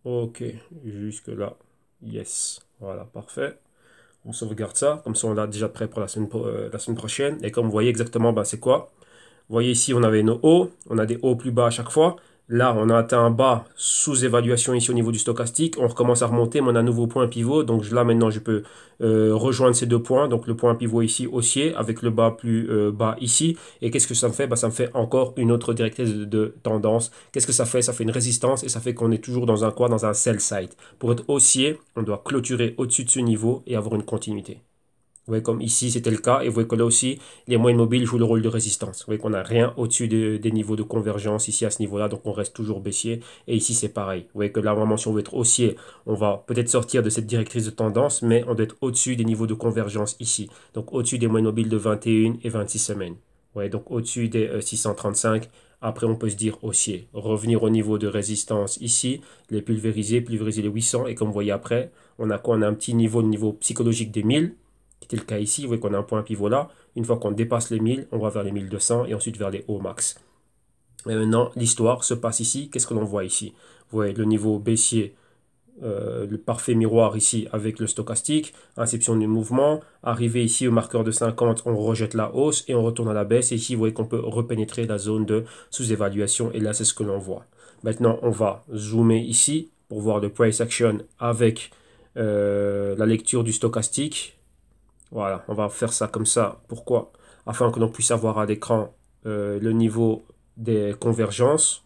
Ok, jusque là. Yes. Voilà, parfait. On sauvegarde ça. Comme ça, on l'a déjà prêt pour la semaine prochaine. Et comme vous voyez exactement, bah, c'est quoi? Vous voyez ici, on avait nos hauts. On a des hauts plus bas à chaque fois. Là, on a atteint un bas sous évaluation ici au niveau du stochastique. On recommence à remonter, mais on a un nouveau point pivot. Donc là, maintenant, je peux rejoindre ces deux points. Donc le point pivot ici haussier avec le bas plus bas ici. Et qu'est-ce que ça me fait? Bah, ça me fait encore une autre directrice de tendance. Qu'est-ce que ça fait? Ça fait une résistance et ça fait qu'on est toujours dans un quoi? Dans un sell side. Pour être haussier, on doit clôturer au-dessus de ce niveau et avoir une continuité. Vous voyez, comme ici, c'était le cas. Et vous voyez que là aussi, les moyennes mobiles jouent le rôle de résistance. Vous voyez qu'on n'a rien au-dessus des niveaux de convergence ici à ce niveau-là. Donc, on reste toujours baissier. Et ici, c'est pareil. Vous voyez que là, vraiment, si on veut être haussier, on va peut-être sortir de cette directrice de tendance, mais on doit être au-dessus des niveaux de convergence ici. Donc, au-dessus des moyennes mobiles de 21 et 26 semaines. Vous voyez, donc au-dessus des 635. Après, on peut se dire haussier. Revenir au niveau de résistance ici, les pulvériser les 800. Et comme vous voyez après, on a quoi? On a un petit niveau, le niveau psychologique des 1000 qui était le cas ici. Vous voyez qu'on a un point pivot là. Une fois qu'on dépasse les 1000, on va vers les 1200 et ensuite vers les hauts max. Et maintenant, l'histoire se passe ici. Qu'est-ce que l'on voit ici? Vous voyez le niveau baissier, le parfait miroir ici avec le stochastique, inception du mouvement. Arrivé ici au marqueur de 50, on rejette la hausse et on retourne à la baisse. Et ici, vous voyez qu'on peut repénétrer la zone de sous-évaluation. Et là, c'est ce que l'on voit. Maintenant, on va zoomer ici pour voir le price action avec la lecture du stochastique. Voilà, on va faire ça comme ça. Pourquoi? Afin que l'on puisse avoir à l'écran le niveau des convergences.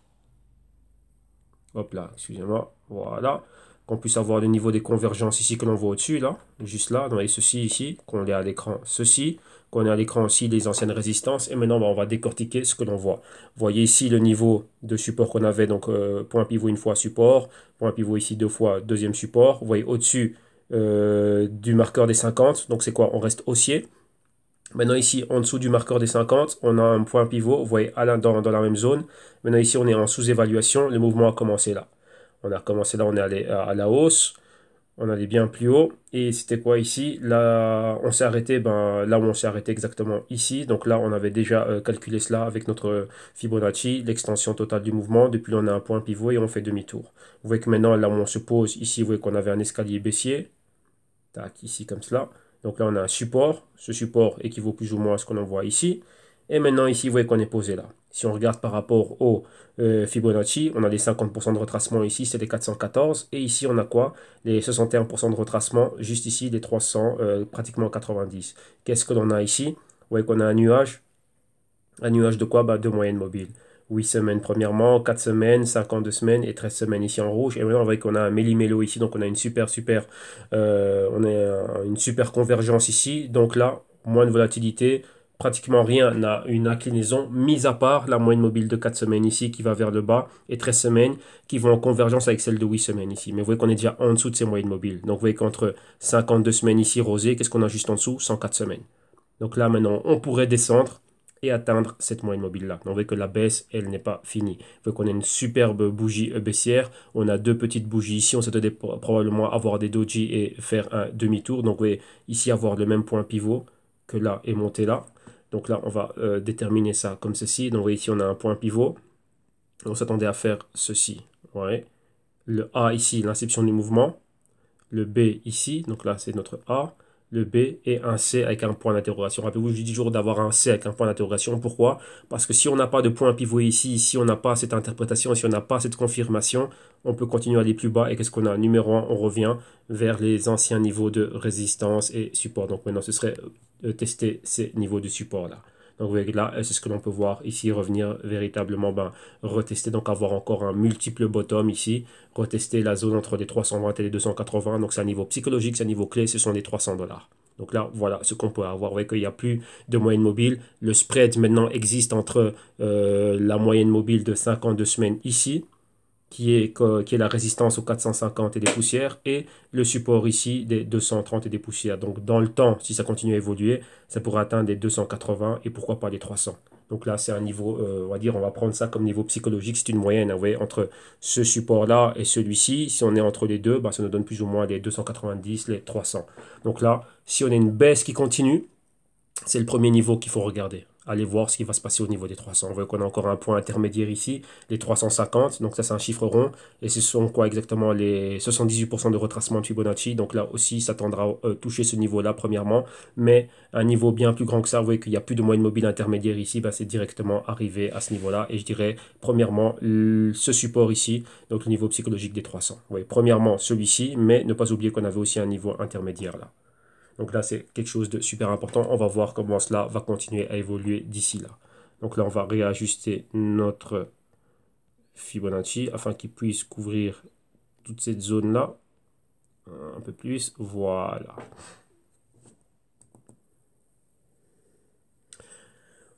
Hop là, excusez-moi. Voilà. Qu'on puisse avoir le niveau des convergences ici que l'on voit au-dessus, là. Juste là. Donc, ceci ici, qu'on ait à l'écran ceci. Qu'on ait à l'écran aussi les anciennes résistances. Et maintenant, on va décortiquer ce que l'on voit. Vous voyez ici le niveau de support qu'on avait. Donc, point pivot une fois support. Point pivot ici deux fois deuxième support. Vous voyez au-dessus du marqueur des 50. Donc c'est quoi? On reste haussier. Maintenant ici, en dessous du marqueur des 50, on a un point pivot. Vous voyez dans la même zone. Maintenant ici, on est en sous-évaluation. Le mouvement a commencé là. On a commencé là, on est allé à la hausse. On allait bien plus haut. Et c'était quoi ici? Là, on s'est arrêté, là où on s'est arrêté exactement ici. Donc là, on avait déjà calculé cela avec notre Fibonacci, l'extension totale du mouvement. Depuis là, on a un point pivot et on fait demi-tour. Vous voyez que maintenant, là où on se pose, ici, vous voyez qu'on avait un escalier baissier. Tac, ici comme cela. Donc là, on a un support. Ce support équivaut plus ou moins à ce qu'on en voit ici. Et maintenant, ici, vous voyez qu'on est posé là. Si on regarde par rapport au Fibonacci, on a les 50% de retracement ici, c'est les 414. Et ici, on a quoi? Les 61% de retracement, juste ici, les 300, pratiquement 90. Qu'est-ce que l'on a ici? Vous voyez qu'on a un nuage. Un nuage de quoi? De moyenne mobile. 8 semaines premièrement, 4 semaines, 52 semaines et 13 semaines ici en rouge. Et maintenant, on voit qu'on a un méli-mélo ici, donc on a une une super convergence ici. Donc là, moins de volatilité, pratiquement rien n'a une inclinaison, mis à part la moyenne mobile de 4 semaines ici qui va vers le bas et 13 semaines qui vont en convergence avec celle de 8 semaines ici. Mais vous voyez qu'on est déjà en dessous de ces moyennes mobiles. Donc vous voyez qu'entre 52 semaines ici rosé, qu'est-ce qu'on a juste en dessous? 104 semaines. Donc là, maintenant, on pourrait descendre et atteindre cette moyenne mobile-là. Donc, vous voyez que la baisse, elle n'est pas finie. Vous voyez qu'on a une superbe bougie baissière. On a deux petites bougies ici. On s'attendait probablement avoir des doji et faire un demi-tour. Donc, vous voyez ici avoir le même point pivot que là et monter là. Donc là, on va déterminer ça comme ceci. Donc, vous voyez ici, on a un point pivot. On s'attendait à faire ceci. Vous voyez. Le A ici, l'inception du mouvement. Le B ici, donc là, c'est notre A. Le B et un C avec un point d'interrogation. Rappelez-vous, je dis toujours d'avoir un C avec un point d'interrogation. Pourquoi? Parce que si on n'a pas de point pivot ici, ici on n'a pas cette interprétation, si on n'a pas cette confirmation, on peut continuer à aller plus bas. Et qu'est-ce qu'on a? Numéro 1, on revient vers les anciens niveaux de résistance et support. Donc maintenant, ce serait tester ces niveaux de support là. Donc vous voyez là, c'est ce que l'on peut voir ici, revenir véritablement, retester, donc avoir encore un multiple bottom ici, retester la zone entre les 320 et les 280, donc c'est un niveau psychologique, c'est un niveau clé, ce sont les 300 $. Donc là, voilà ce qu'on peut avoir. Vous voyez qu'il n'y a plus de moyenne mobile. Le spread maintenant existe entre la moyenne mobile de 52 semaines ici, qui est la résistance aux 450 et des poussières, et le support ici des 230 et des poussières. Donc dans le temps, si ça continue à évoluer, ça pourrait atteindre les 280 et pourquoi pas les 300. Donc là, c'est un niveau, on va dire, on va prendre ça comme niveau psychologique, c'est une moyenne, vous voyez, entre ce support-là et celui-ci. Si on est entre les deux, ça nous donne plus ou moins les 290, les 300. Donc là, si on a une baisse qui continue, c'est le premier niveau qu'il faut regarder. Allez voir ce qui va se passer au niveau des 300. On voit qu'on a encore un point intermédiaire ici, les 350. Donc ça, c'est un chiffre rond. Et ce sont quoi exactement les 78% de retracement de Fibonacci. Donc là aussi, ça tendra à toucher ce niveau-là premièrement. Mais un niveau bien plus grand que ça, vous voyez qu'il n'y a plus de moyenne mobile intermédiaire ici. C'est directement arrivé à ce niveau-là. Et je dirais, premièrement, ce support ici, donc le niveau psychologique des 300. Vous voyez, premièrement, celui-ci, mais ne pas oublier qu'on avait aussi un niveau intermédiaire là. Donc là, c'est quelque chose de super important. On va voir comment cela va continuer à évoluer d'ici là. Donc là, on va réajuster notre Fibonacci afin qu'il puisse couvrir toute cette zone-là. Un peu plus. Voilà.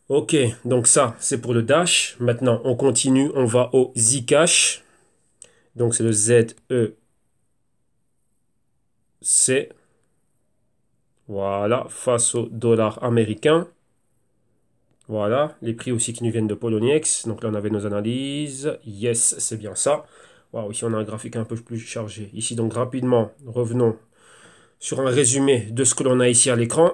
Ok, donc ça, c'est pour le Dash. Maintenant, on continue. On va au Zcash. Donc c'est le ZEC. Voilà, face au dollar américain. Voilà, les prix aussi qui nous viennent de Poloniex. Donc là, on avait nos analyses. Yes, c'est bien ça. Waouh, ici, on a un graphique un peu plus chargé. Ici, donc rapidement, revenons sur un résumé de ce que l'on a ici à l'écran.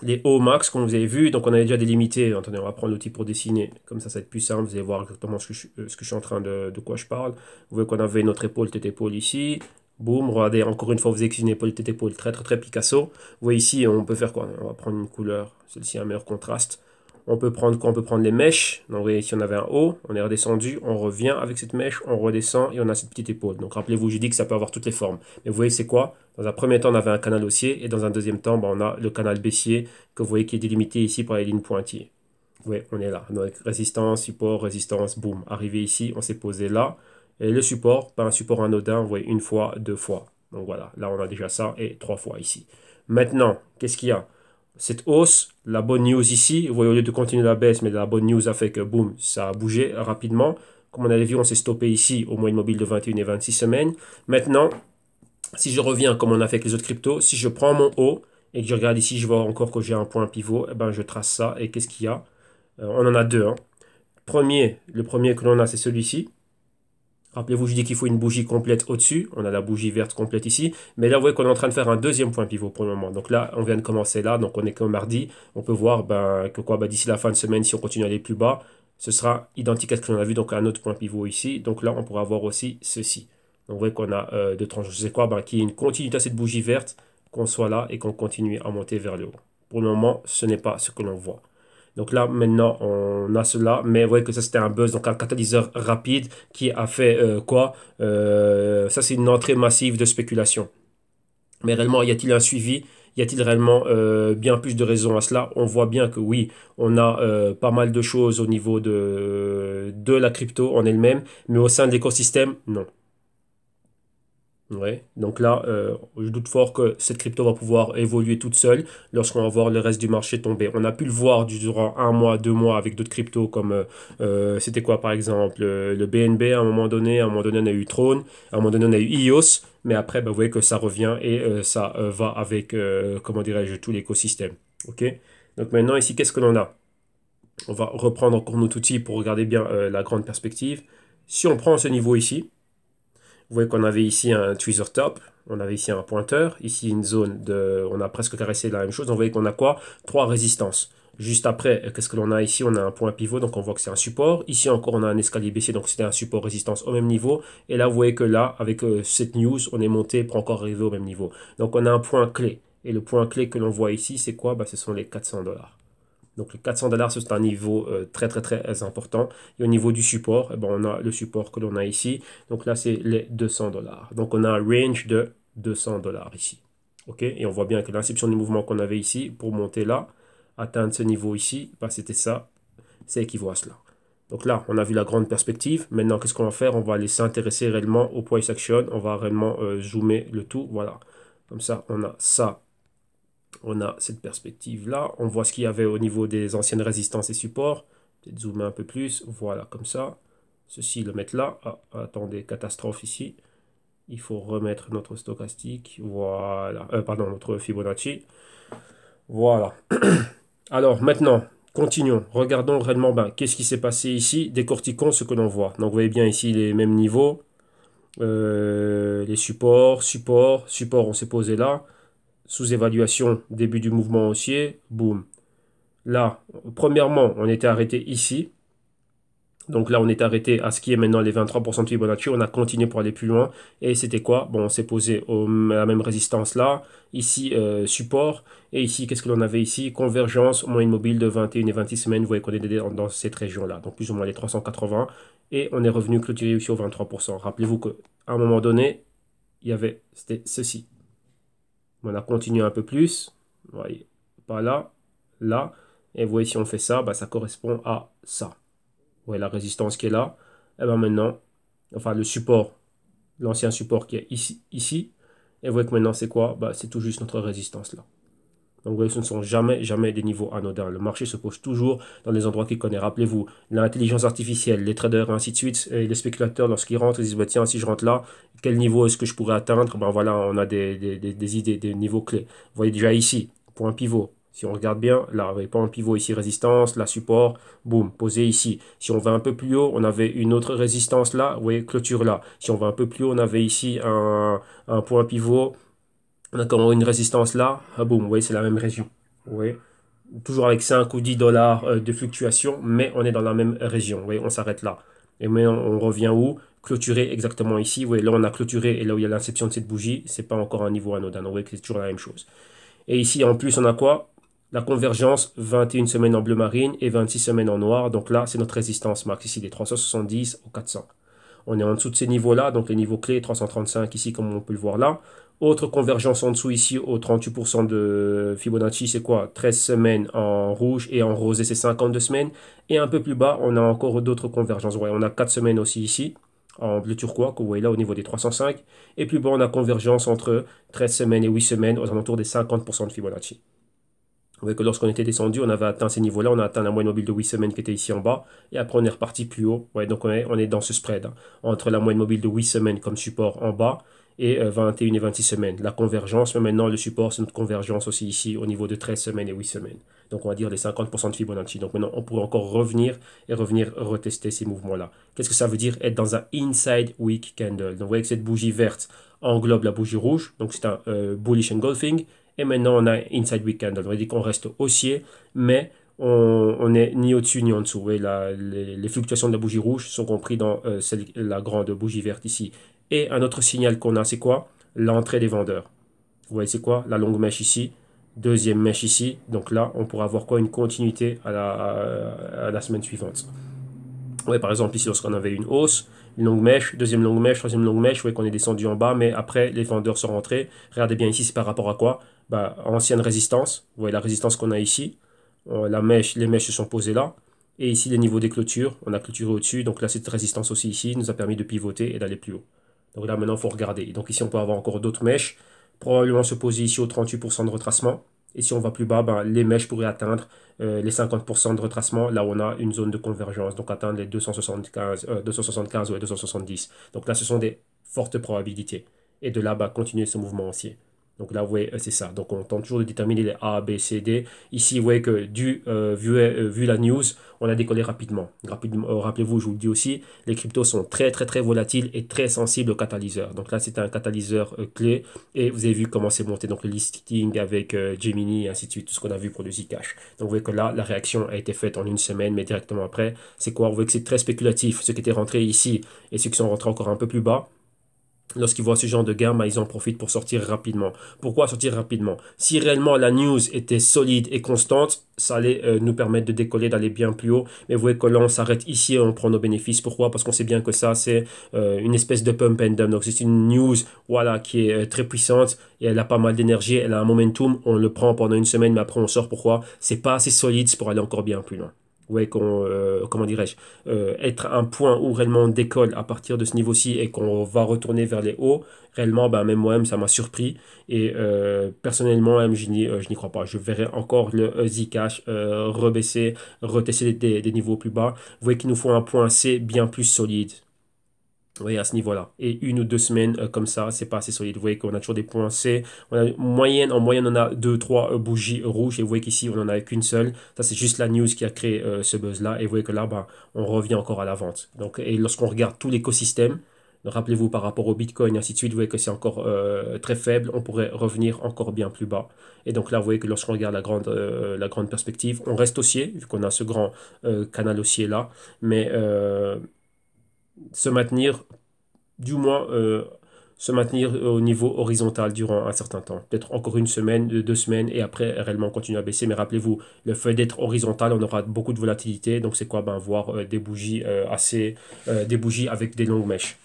Les hauts max, comme vous avez vu, donc on avait déjà délimité. Attendez, on va prendre l'outil pour dessiner. Comme ça va être plus simple. Vous allez voir exactement ce que je suis en train de quoi je parle. Vous voyez qu'on avait notre épaule, tête épaule ici. Boum, regardez, encore une fois, vous avez une épaule, tête épaule très très très Picasso. Vous voyez ici, on peut faire quoi? On va prendre une couleur, celle-ci a un meilleur contraste. On peut prendre quoi? On peut prendre les mèches. Donc vous voyez ici, on avait un haut, on est redescendu, on revient avec cette mèche, on redescend et on a cette petite épaule. Donc rappelez-vous, j'ai dit que ça peut avoir toutes les formes. Mais vous voyez, c'est quoi? Dans un premier temps, on avait un canal haussier et dans un deuxième temps, on a le canal baissier que vous voyez qui est délimité ici par les lignes pointillées. Oui, on est là. Donc résistance, support, résistance, boum. Arrivé ici, on s'est posé là. Et le support, pas un support anodin, vous voyez, une fois, deux fois. Donc voilà, là on a déjà ça et trois fois ici. Maintenant, qu'est-ce qu'il y a? Cette hausse, la bonne news ici, vous voyez, au lieu de continuer la baisse, mais la bonne news a fait que boum, ça a bougé rapidement. Comme on avait vu, on s'est stoppé ici au moyenne mobile de 21 et 26 semaines. Maintenant, si je reviens comme on a fait avec les autres cryptos, si je prends mon haut et que je regarde ici, je vois encore que j'ai un point pivot, eh ben, je trace ça. Et qu'est-ce qu'il y a? On en a deux. Hein. Le premier que l'on a, c'est celui-ci. Rappelez-vous, je dis qu'il faut une bougie complète au-dessus. On a la bougie verte complète ici. Mais là, vous voyez qu'on est en train de faire un deuxième point pivot pour le moment. Donc là, on vient de commencer là. Donc on est comme mardi. On peut voir que quoi, d'ici la fin de semaine, si on continue à aller plus bas, ce sera identique à ce que l'on a vu. Donc un autre point pivot ici. Donc là, on pourra avoir aussi ceci. Donc vous voyez qu'on a deux tranches. Je sais quoi, qu'il y ait une continuité à cette bougie verte, qu'on soit là et qu'on continue à monter vers le haut. Pour le moment, ce n'est pas ce que l'on voit. Donc là, maintenant, on a cela. Mais vous voyez que ça, c'était un buzz, donc un catalyseur rapide qui a fait quoi? Ça, c'est une entrée massive de spéculation. Mais réellement, y a-t-il un suivi? Y a-t-il réellement bien plus de raisons à cela? On voit bien que oui, on a pas mal de choses au niveau de la crypto en elle-même, mais au sein de l'écosystème, non. Ouais. Donc là, je doute fort que cette crypto va pouvoir évoluer toute seule lorsqu'on va voir le reste du marché tomber. On a pu le voir durant un mois, 2 mois avec d'autres cryptos comme c'était quoi par exemple le BNB à un moment donné on a eu Tron, à un moment donné on a eu EOS, mais après vous voyez que ça revient et ça va avec comment dirais-je tout l'écosystème. OK? Donc maintenant, ici, qu'est-ce que l'on a? On va reprendre encore notre outil pour regarder bien la grande perspective. Si on prend ce niveau ici, vous voyez qu'on avait ici un tweezer top, on avait ici un pointeur, ici une zone de... On a presque caressé la même chose. Donc vous voyez qu'on a quoi? Trois résistances. Juste après, qu'est-ce que l'on a ici? On a un point pivot, donc on voit que c'est un support. Ici encore, on a un escalier baissier, donc c'était un support résistance au même niveau. Et là, vous voyez que là, avec cette news, on est monté pour encore arriver au même niveau. Donc on a un point clé. Et le point clé que l'on voit ici, c'est quoi? Bah, ce sont les 400 $. Donc le 400 $, c'est un niveau très très très important. Et au niveau du support, eh ben, on a le support que l'on a ici. Donc là, c'est les 200 $. Donc on a un range de 200 $ ici. OK? Et on voit bien que l'inception du mouvement qu'on avait ici, pour monter là, atteindre ce niveau ici, bah, c'était ça, c'est équivaut à cela. Donc là, on a vu la grande perspective. Maintenant, qu'est-ce qu'on va faire? On va aller s'intéresser réellement au price action. On va réellement zoomer le tout. Voilà. Comme ça, on a ça, on a cette perspective-là. On voit ce qu'il y avait au niveau des anciennes résistances et supports. Peut-être zoomer un peu plus. Voilà, comme ça. Ceci, le mettre là. Ah, attendez, catastrophe ici. Il faut remettre notre stochastique. Voilà. Pardon, notre Fibonacci. Voilà. Alors, maintenant, continuons. Regardons réellement qu'est-ce qui s'est passé ici. Décortiquons ce que l'on voit. Donc, vous voyez bien ici les mêmes niveaux. Les supports, support, on s'est posé là. Sous-évaluation, début du mouvement haussier, boum. Là, premièrement, on était arrêté ici. Donc là, on est arrêté à ce qui est maintenant les 23% de Fibonacci. On a continué pour aller plus loin. Et c'était quoi? Bon, on s'est posé à la même résistance là. Ici, support. Et ici, qu'est-ce que l'on avait ici? Convergence, moyenne mobile de 21 et 26 semaines. Vous voyez qu'on est dans cette région-là. Donc plus ou moins les 380. Et on est revenu clôturer aussi au 23%. Rappelez-vous qu'à un moment donné, c'était ceci. On a continué un peu plus. Vous voyez, pas là, là. Et vous voyez, si on fait ça, bah, ça correspond à ça. Vous voyez la résistance qui est là. Et bien maintenant, enfin le support, l'ancien support qui est ici, ici. Et vous voyez que maintenant, c'est quoi? Bah, c'est tout juste notre résistance là. Donc, vous voyez, ce ne sont jamais, jamais des niveaux anodins. Le marché se pose toujours dans les endroits qu'il connaît. Rappelez-vous, l'intelligence artificielle, les traders, et ainsi de suite, et les spéculateurs, lorsqu'ils rentrent, ils disent, bah, tiens, si je rentre là, quel niveau est-ce que je pourrais atteindre? Ben voilà, on a des idées, des niveaux clés. Vous voyez déjà ici, point pivot. Si on regarde bien, là, vous voyez, point pivot ici, résistance, là, support, boum, posé ici. Si on va un peu plus haut, on avait une autre résistance là, vous voyez, clôture là. Si on va un peu plus haut, on avait ici un point pivot. On a quand une résistance là, ah boum, vous voyez, c'est la même région. Vous voyez, toujours avec 5 ou 10 dollars de fluctuation, mais on est dans la même région. Vous voyez, on s'arrête là. Et mais on revient où? Clôturer exactement ici. Vous voyez, là on a clôturé et là où il y a l'inception de cette bougie, c'est pas encore un niveau anodin. Donc, vous voyez que c'est toujours la même chose. Et ici en plus, on a quoi? La convergence, 21 semaines en bleu marine et 26 semaines en noir. Donc là, c'est notre résistance max ici, des 370 au 400. On est en dessous de ces niveaux-là, donc les niveaux clés, 335 ici, comme on peut le voir là. Autre convergence en dessous ici, au 38% de Fibonacci, c'est quoi? 13 semaines en rouge et en rosé, c'est 52 semaines. Et un peu plus bas, on a encore d'autres convergences. Ouais, on a 4 semaines aussi ici, en bleu turquois, que vous voyez là au niveau des 305. Et plus bas, on a convergence entre 13 semaines et 8 semaines, aux alentours des 50% de Fibonacci. Vous voyez que lorsqu'on était descendu, on avait atteint ces niveaux-là, on a atteint la moyenne mobile de 8 semaines qui était ici en bas, et après on est reparti plus haut. Ouais, donc on est dans ce spread, hein, entre la moyenne mobile de 8 semaines comme support en bas, et 21 et 26 semaines. La convergence, mais maintenant le support, c'est notre convergence aussi ici au niveau de 13 semaines et 8 semaines. Donc on va dire les 50% de Fibonacci. Donc maintenant on pourrait encore revenir et revenir retester ces mouvements-là. Qu'est-ce que ça veut dire être dans un inside week candle? Donc vous voyez que cette bougie verte englobe la bougie rouge, donc c'est un bullish engulfing. Et maintenant, on a Inside Week Candle. On dit qu'on reste haussier, mais on n'est ni au-dessus ni en dessous. Vous voyez, les fluctuations de la bougie rouge sont comprises dans la grande bougie verte ici. Et un autre signal qu'on a, c'est quoi? L'entrée des vendeurs. Vous voyez, c'est quoi? La longue mèche ici. Deuxième mèche ici. Donc là, on pourra avoir quoi? Une continuité à la semaine suivante. Ouais, par exemple, ici, lorsqu'on avait une hausse, une longue mèche, deuxième longue mèche, troisième longue mèche, vous voyez qu'on est descendu en bas, mais après, les vendeurs sont rentrés. Regardez bien ici, c'est par rapport à quoi? Bah, ancienne résistance. Vous voyez la résistance qu'on a ici. Les mèches se sont posées là. Et ici, les niveaux des clôtures, on a clôturé au-dessus. Donc là, cette résistance aussi ici nous a permis de pivoter et d'aller plus haut. Donc là, maintenant, il faut regarder. Donc ici, on peut avoir encore d'autres mèches. Probablement se poser ici au 38% de retracement. Et si on va plus bas, ben, les mèches pourraient atteindre les 50% de retracement, là où on a une zone de convergence, donc atteindre les 275 ou 270. Donc là, ce sont des fortes probabilités. Et de là, ben, continuer ce mouvement haussier. Donc là, vous voyez, c'est ça. Donc on tente toujours de déterminer les A, B, C, D. Ici, vous voyez que vu la news, on a décollé rapidement. Rappelez-vous, je vous le dis aussi, les cryptos sont très, très, très volatiles et très sensibles aux catalyseurs. Donc là, c'est un catalyseur clé. Et vous avez vu comment c'est monté. Donc le listing avec Gemini et ainsi de suite, tout ce qu'on a vu pour le Zcash. Donc vous voyez que là, la réaction a été faite en une semaine, mais directement après, c'est quoi? Vous voyez que c'est très spéculatif. Ceux qui étaient rentrés ici et ceux qui sont rentrés encore un peu plus bas. Lorsqu'ils voient ce genre de gain, ils en profitent pour sortir rapidement. Pourquoi sortir rapidement? Si réellement la news était solide et constante, ça allait nous permettre de décoller, d'aller bien plus haut. Mais vous voyez que là, on s'arrête ici et on prend nos bénéfices. Pourquoi? Parce qu'on sait bien que ça, c'est une espèce de pump and dump. Donc, c'est une news voilà, qui est très puissante et elle a pas mal d'énergie. Elle a un momentum. On le prend pendant une semaine, mais après, on sort. Pourquoi? C'est pas assez solide pour aller encore bien plus loin. Ouais, comment dirais-je, être un point où réellement on décolle à partir de ce niveau-ci et qu'on va retourner vers les hauts, réellement, ben, même moi-même, ça m'a surpris. Et personnellement, même, je n'y crois pas. Je verrai encore le Zcash rebaisser, retester des niveaux plus bas. Vous voyez qu'il nous faut un point C bien plus solide. Oui, à ce niveau-là. Et une ou deux semaines comme ça, c'est pas assez solide. Vous voyez qu'on a toujours des points C. En moyenne, on a deux, trois bougies rouges. Et vous voyez qu'ici, on n'en a qu'une seule. Ça, c'est juste la news qui a créé ce buzz-là. Et vous voyez que là, bah, on revient encore à la vente. Donc, et lorsqu'on regarde tout l'écosystème, rappelez-vous par rapport au Bitcoin et ainsi de suite, vous voyez que c'est encore très faible. On pourrait revenir encore bien plus bas. Et donc là, vous voyez que lorsqu'on regarde la grande perspective, on reste haussier, vu qu'on a ce grand canal haussier là. Mais se maintenir du moins se maintenir au niveau horizontal durant un certain temps. Peut-être encore une semaine, deux semaines, et après réellement continuer à baisser. Mais rappelez-vous, le fait d'être horizontal, on aura beaucoup de volatilité. Donc c'est quoi? Ben, voir des bougies des bougies avec des longues mèches,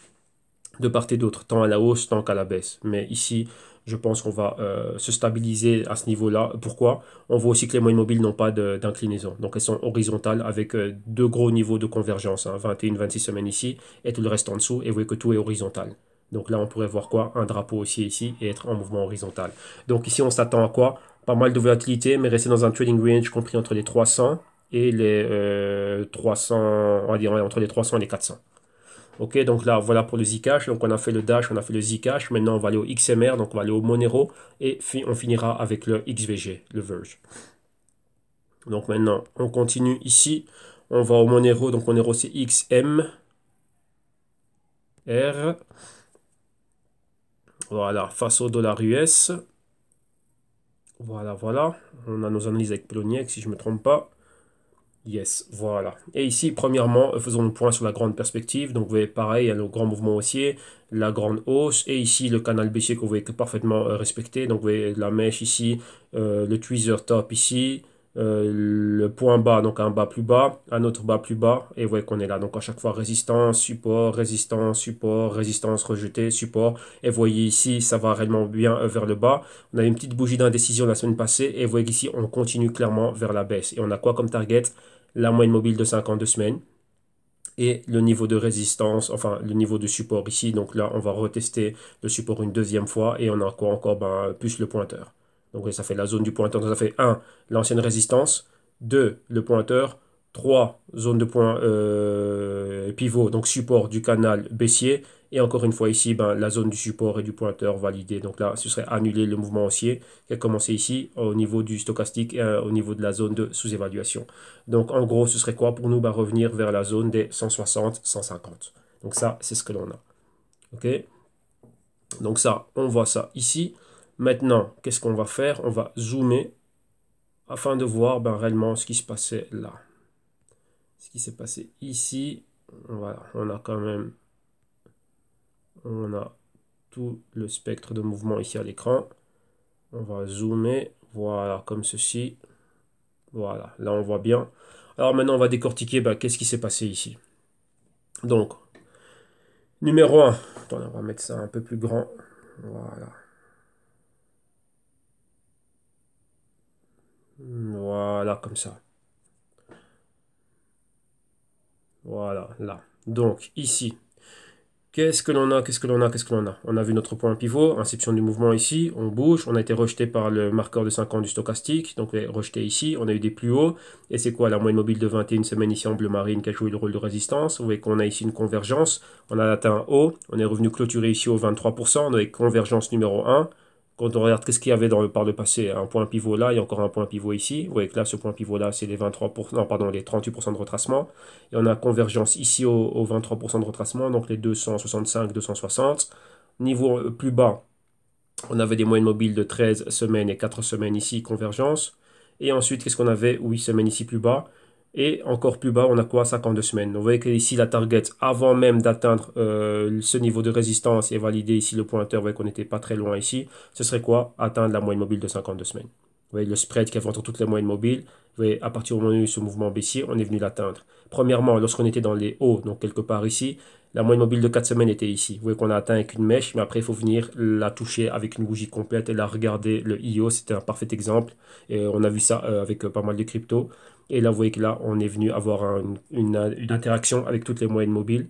de part et d'autre, tant à la hausse, tant qu'à la baisse. Mais ici, je pense qu'on va se stabiliser à ce niveau-là. Pourquoi? On voit aussi que les moyennes mobiles n'ont pas d'inclinaison. Donc elles sont horizontales avec deux gros niveaux de convergence, hein, 21, 26 semaines ici et tout le reste en dessous. Et vous voyez que tout est horizontal. Donc là, on pourrait voir quoi? Un drapeau aussi ici et être en mouvement horizontal. Donc ici, on s'attend à quoi? Pas mal de volatilité, mais rester dans un trading range compris entre les 300 et les 300, on va dire entre les 300 et les 400. Ok, donc là, voilà pour le Zcash. Donc on a fait le Dash, on a fait le Zcash. Maintenant, on va aller au XMR, donc on va aller au Monero. Et on finira avec le XVG, le Verge. Donc maintenant, on continue ici. On va au Monero. Donc Monero, c'est XMR. Voilà, face au dollar US. Voilà, voilà. On a nos analyses avec Poloniex, si je ne me trompe pas. Yes, voilà. Et ici, premièrement, faisons le point sur la grande perspective. Donc, vous voyez, pareil, il y a le grand mouvement haussier, la grande hausse, et ici, le canal baissier que vous voyez que parfaitement respecté. Donc, vous voyez la mèche ici, le tweezer top ici, le point bas, donc un bas plus bas, un autre bas plus bas, et vous voyez qu'on est là. Donc, à chaque fois, résistance, support, résistance, support, résistance, rejeté, support. Et vous voyez ici, ça va réellement bien vers le bas. On a une petite bougie d'indécision la semaine passée, et vous voyez qu'ici, on continue clairement vers la baisse. Et on a quoi comme target? La moyenne mobile de 52 semaines et le niveau de résistance, enfin le niveau de support ici. Donc là, on va retester le support une deuxième fois et on a quoi encore? Ben, plus le pointeur. Donc ça fait la zone du pointeur. Donc ça fait 1, l'ancienne résistance, 2, le pointeur, 3, zone de point pivot, donc support du canal baissier. Et encore une fois ici, ben, la zone du support et du pointeur validée. Donc là, ce serait annuler le mouvement haussier qui a commencé ici au niveau du stochastique et au niveau de la zone de sous-évaluation. Donc en gros, ce serait quoi pour nous? Ben, revenir vers la zone des 160, 150. Donc ça, c'est ce que l'on a. OK? Donc ça, on voit ça ici. Maintenant, qu'est-ce qu'on va faire? On va zoomer afin de voir ben, réellement ce qui se passait là. Ce qui s'est passé ici. Voilà, on a quand même... On a tout le spectre de mouvement ici à l'écran. On va zoomer, voilà, comme ceci. Voilà, là on voit bien. Alors maintenant on va décortiquer qu'est-ce qui s'est passé ici. Donc, numéro 1. Attendez, on va mettre ça un peu plus grand. Voilà. Voilà, comme ça. Voilà, là. Donc, ici, qu'est-ce que l'on a? Qu'est-ce que l'on a? Qu'est-ce que l'on a? On a vu notre point pivot, inception du mouvement ici, on bouge, on a été rejeté par le marqueur de 50 du stochastique, donc rejeté ici, on a eu des plus hauts, et c'est quoi la moyenne mobile de 21 semaines ici en bleu marine qui a joué le rôle de résistance? Vous voyez qu'on a ici une convergence, on a atteint un haut, on est revenu clôturer ici au 23%, on a une convergence numéro 1, Quand on regarde qu'est-ce qu'il y avait par le passé, un point pivot là, il y a encore un point pivot ici. Vous voyez que là, ce point pivot là, c'est les 23%, non, pardon, les 38% de retracement. Et on a convergence ici au 23% de retracement, donc les 265, 260. Niveau plus bas, on avait des moyennes mobiles de 13 semaines et 4 semaines ici, convergence. Et ensuite, qu'est-ce qu'on avait? 8 semaines ici plus bas. Et encore plus bas, on a quoi? 52 semaines. Donc, vous voyez que ici, la target, avant même d'atteindre ce niveau de résistance et valider ici le pointeur, vous voyez qu'on n'était pas très loin ici. Ce serait quoi? Atteindre la moyenne mobile de 52 semaines. Vous voyez le spread qui avait entre toutes les moyennes mobiles. Vous voyez, à partir du moment où il y a eu ce mouvement baissier, on est venu l'atteindre. Premièrement, lorsqu'on était dans les hauts, donc quelque part ici, la moyenne mobile de 4 semaines était ici. Vous voyez qu'on a atteint avec une mèche, mais après, il faut venir la toucher avec une bougie complète et la regarder. Le IO, c'était un parfait exemple. Et on a vu ça avec pas mal de cryptos. Et là, vous voyez que là, on est venu avoir une interaction avec toutes les moyennes mobiles.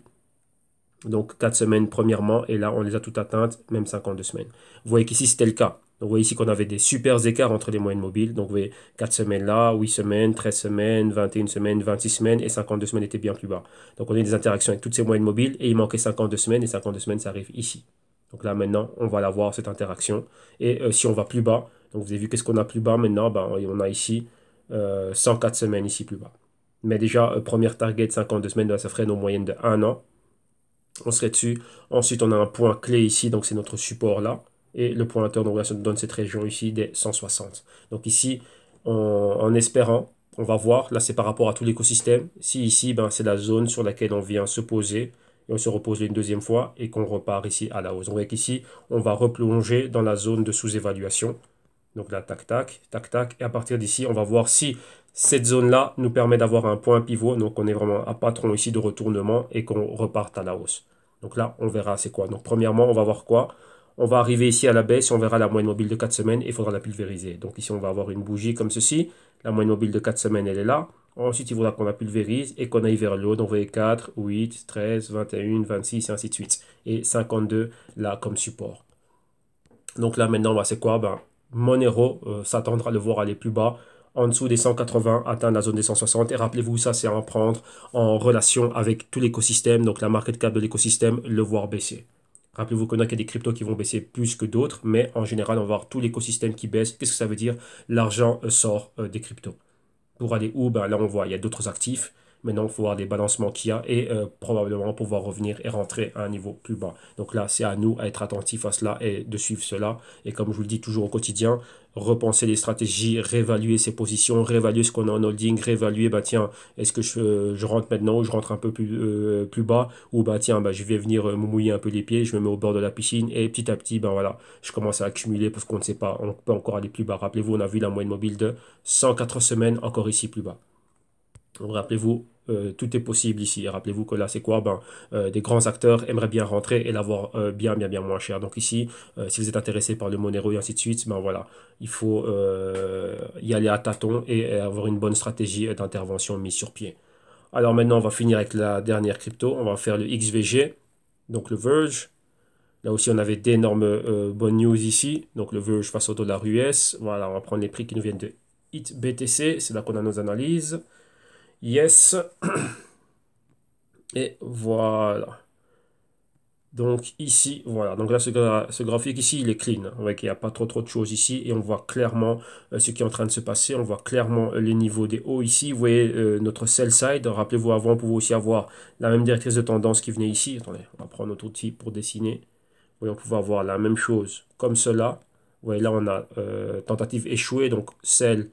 Donc 4 semaines premièrement, et là on les a toutes atteintes, même 52 semaines. Vous voyez qu'ici c'était le cas. Donc vous voyez ici qu'on avait des super écarts entre les moyennes mobiles. Donc vous voyez 4 semaines là, 8 semaines, 13 semaines, 21 semaines, 26 semaines, et 52 semaines étaient bien plus bas. Donc on a des interactions avec toutes ces moyennes mobiles, et il manquait 52 semaines, et 52 semaines ça arrive ici. Donc là maintenant on va la voir cette interaction. Et si on va plus bas, donc vous avez vu qu'est-ce qu'on a plus bas maintenant, ben, on a ici 104 semaines ici plus bas. Mais déjà, première target 52 semaines, ben, ça ferait nos moyennes de 1 an. On serait dessus. Ensuite, on a un point clé ici, donc c'est notre support là. Et le pointeur, donc là, ça nous donne cette région ici des 160. Donc ici, en espérant, on va voir, là c'est par rapport à tout l'écosystème. Si ici, ben, c'est la zone sur laquelle on vient se poser, et on se repose une deuxième fois, et qu'on repart ici à la hausse. Donc ici, on va replonger dans la zone de sous-évaluation. Donc là, tac, tac, tac, tac. Et à partir d'ici, on va voir si cette zone-là nous permet d'avoir un point pivot. Donc on est vraiment à patron ici de retournement et qu'on reparte à la hausse. Donc là, on verra c'est quoi. Donc premièrement, on va voir quoi? On va arriver ici à la baisse et on verra la moyenne mobile de 4 semaines et il faudra la pulvériser. Donc ici, on va avoir une bougie comme ceci. La moyenne mobile de 4 semaines, elle est là. Ensuite, il faudra qu'on la pulvérise et qu'on aille vers le haut. Donc vous voyez 4, 8, 13, 21, 26 et ainsi de suite. Et 52 là comme support. Donc là maintenant, bah, c'est quoi? Ben, Monero s'attendra à le voir aller plus bas, en dessous des 180, atteindre la zone des 160. Et rappelez-vous, ça c'est à en prendre en relation avec tout l'écosystème, donc la market cap de l'écosystème, le voir baisser. Rappelez-vous qu'il y a des cryptos qui vont baisser plus que d'autres, mais en général, on va voir tout l'écosystème qui baisse. Qu'est-ce que ça veut dire? L'argent sort des cryptos. Pour aller où? Ben, là, on voit, il y a d'autres actifs. Maintenant, il faut voir les balancements qu'il y a et probablement pouvoir revenir et rentrer à un niveau plus bas. Donc là, c'est à nous à être attentifs à cela et de suivre cela. Et comme je vous le dis toujours au quotidien, repenser les stratégies, réévaluer ses positions, réévaluer ce qu'on a en holding, réévaluer, bah tiens, est-ce que je rentre maintenant ou je rentre un peu plus bas ou bah tiens, bah, je vais venir me mouiller un peu les pieds, je me mets au bord de la piscine et petit à petit, ben voilà, je commence à accumuler parce qu'on ne sait pas, on peut encore aller plus bas. Rappelez-vous, on a vu la moyenne mobile de 104 semaines, encore ici plus bas. Donc, rappelez-vous, tout est possible ici. Rappelez-vous que là, c'est quoi? Ben, des grands acteurs aimeraient bien rentrer et l'avoir bien moins cher. Donc ici, si vous êtes intéressé par le Monero et ainsi de suite, ben voilà, il faut y aller à tâtons et avoir une bonne stratégie d'intervention mise sur pied. Alors maintenant, on va finir avec la dernière crypto. On va faire le XVG, donc le Verge. Là aussi, on avait d'énormes bonnes news ici. Donc le Verge face au dollar US. Voilà, on va prendre les prix qui nous viennent de HitBTC. C'est là qu'on a nos analyses. Yes. Et voilà. Donc ici, voilà. Donc là, ce graphique ici, il est clean. Vous voyez qu'il n'y a pas trop de choses ici. Et on voit clairement ce qui est en train de se passer. On voit clairement les niveaux des hauts ici. Vous voyez notre sell side. Rappelez-vous, avant, on pouvait aussi avoir la même directrice de tendance qui venait ici. Attendez, on va prendre notre outil pour dessiner. Vous voyez, on pouvait avoir la même chose comme cela. Vous voyez, là, on a tentative échouée. Donc sell.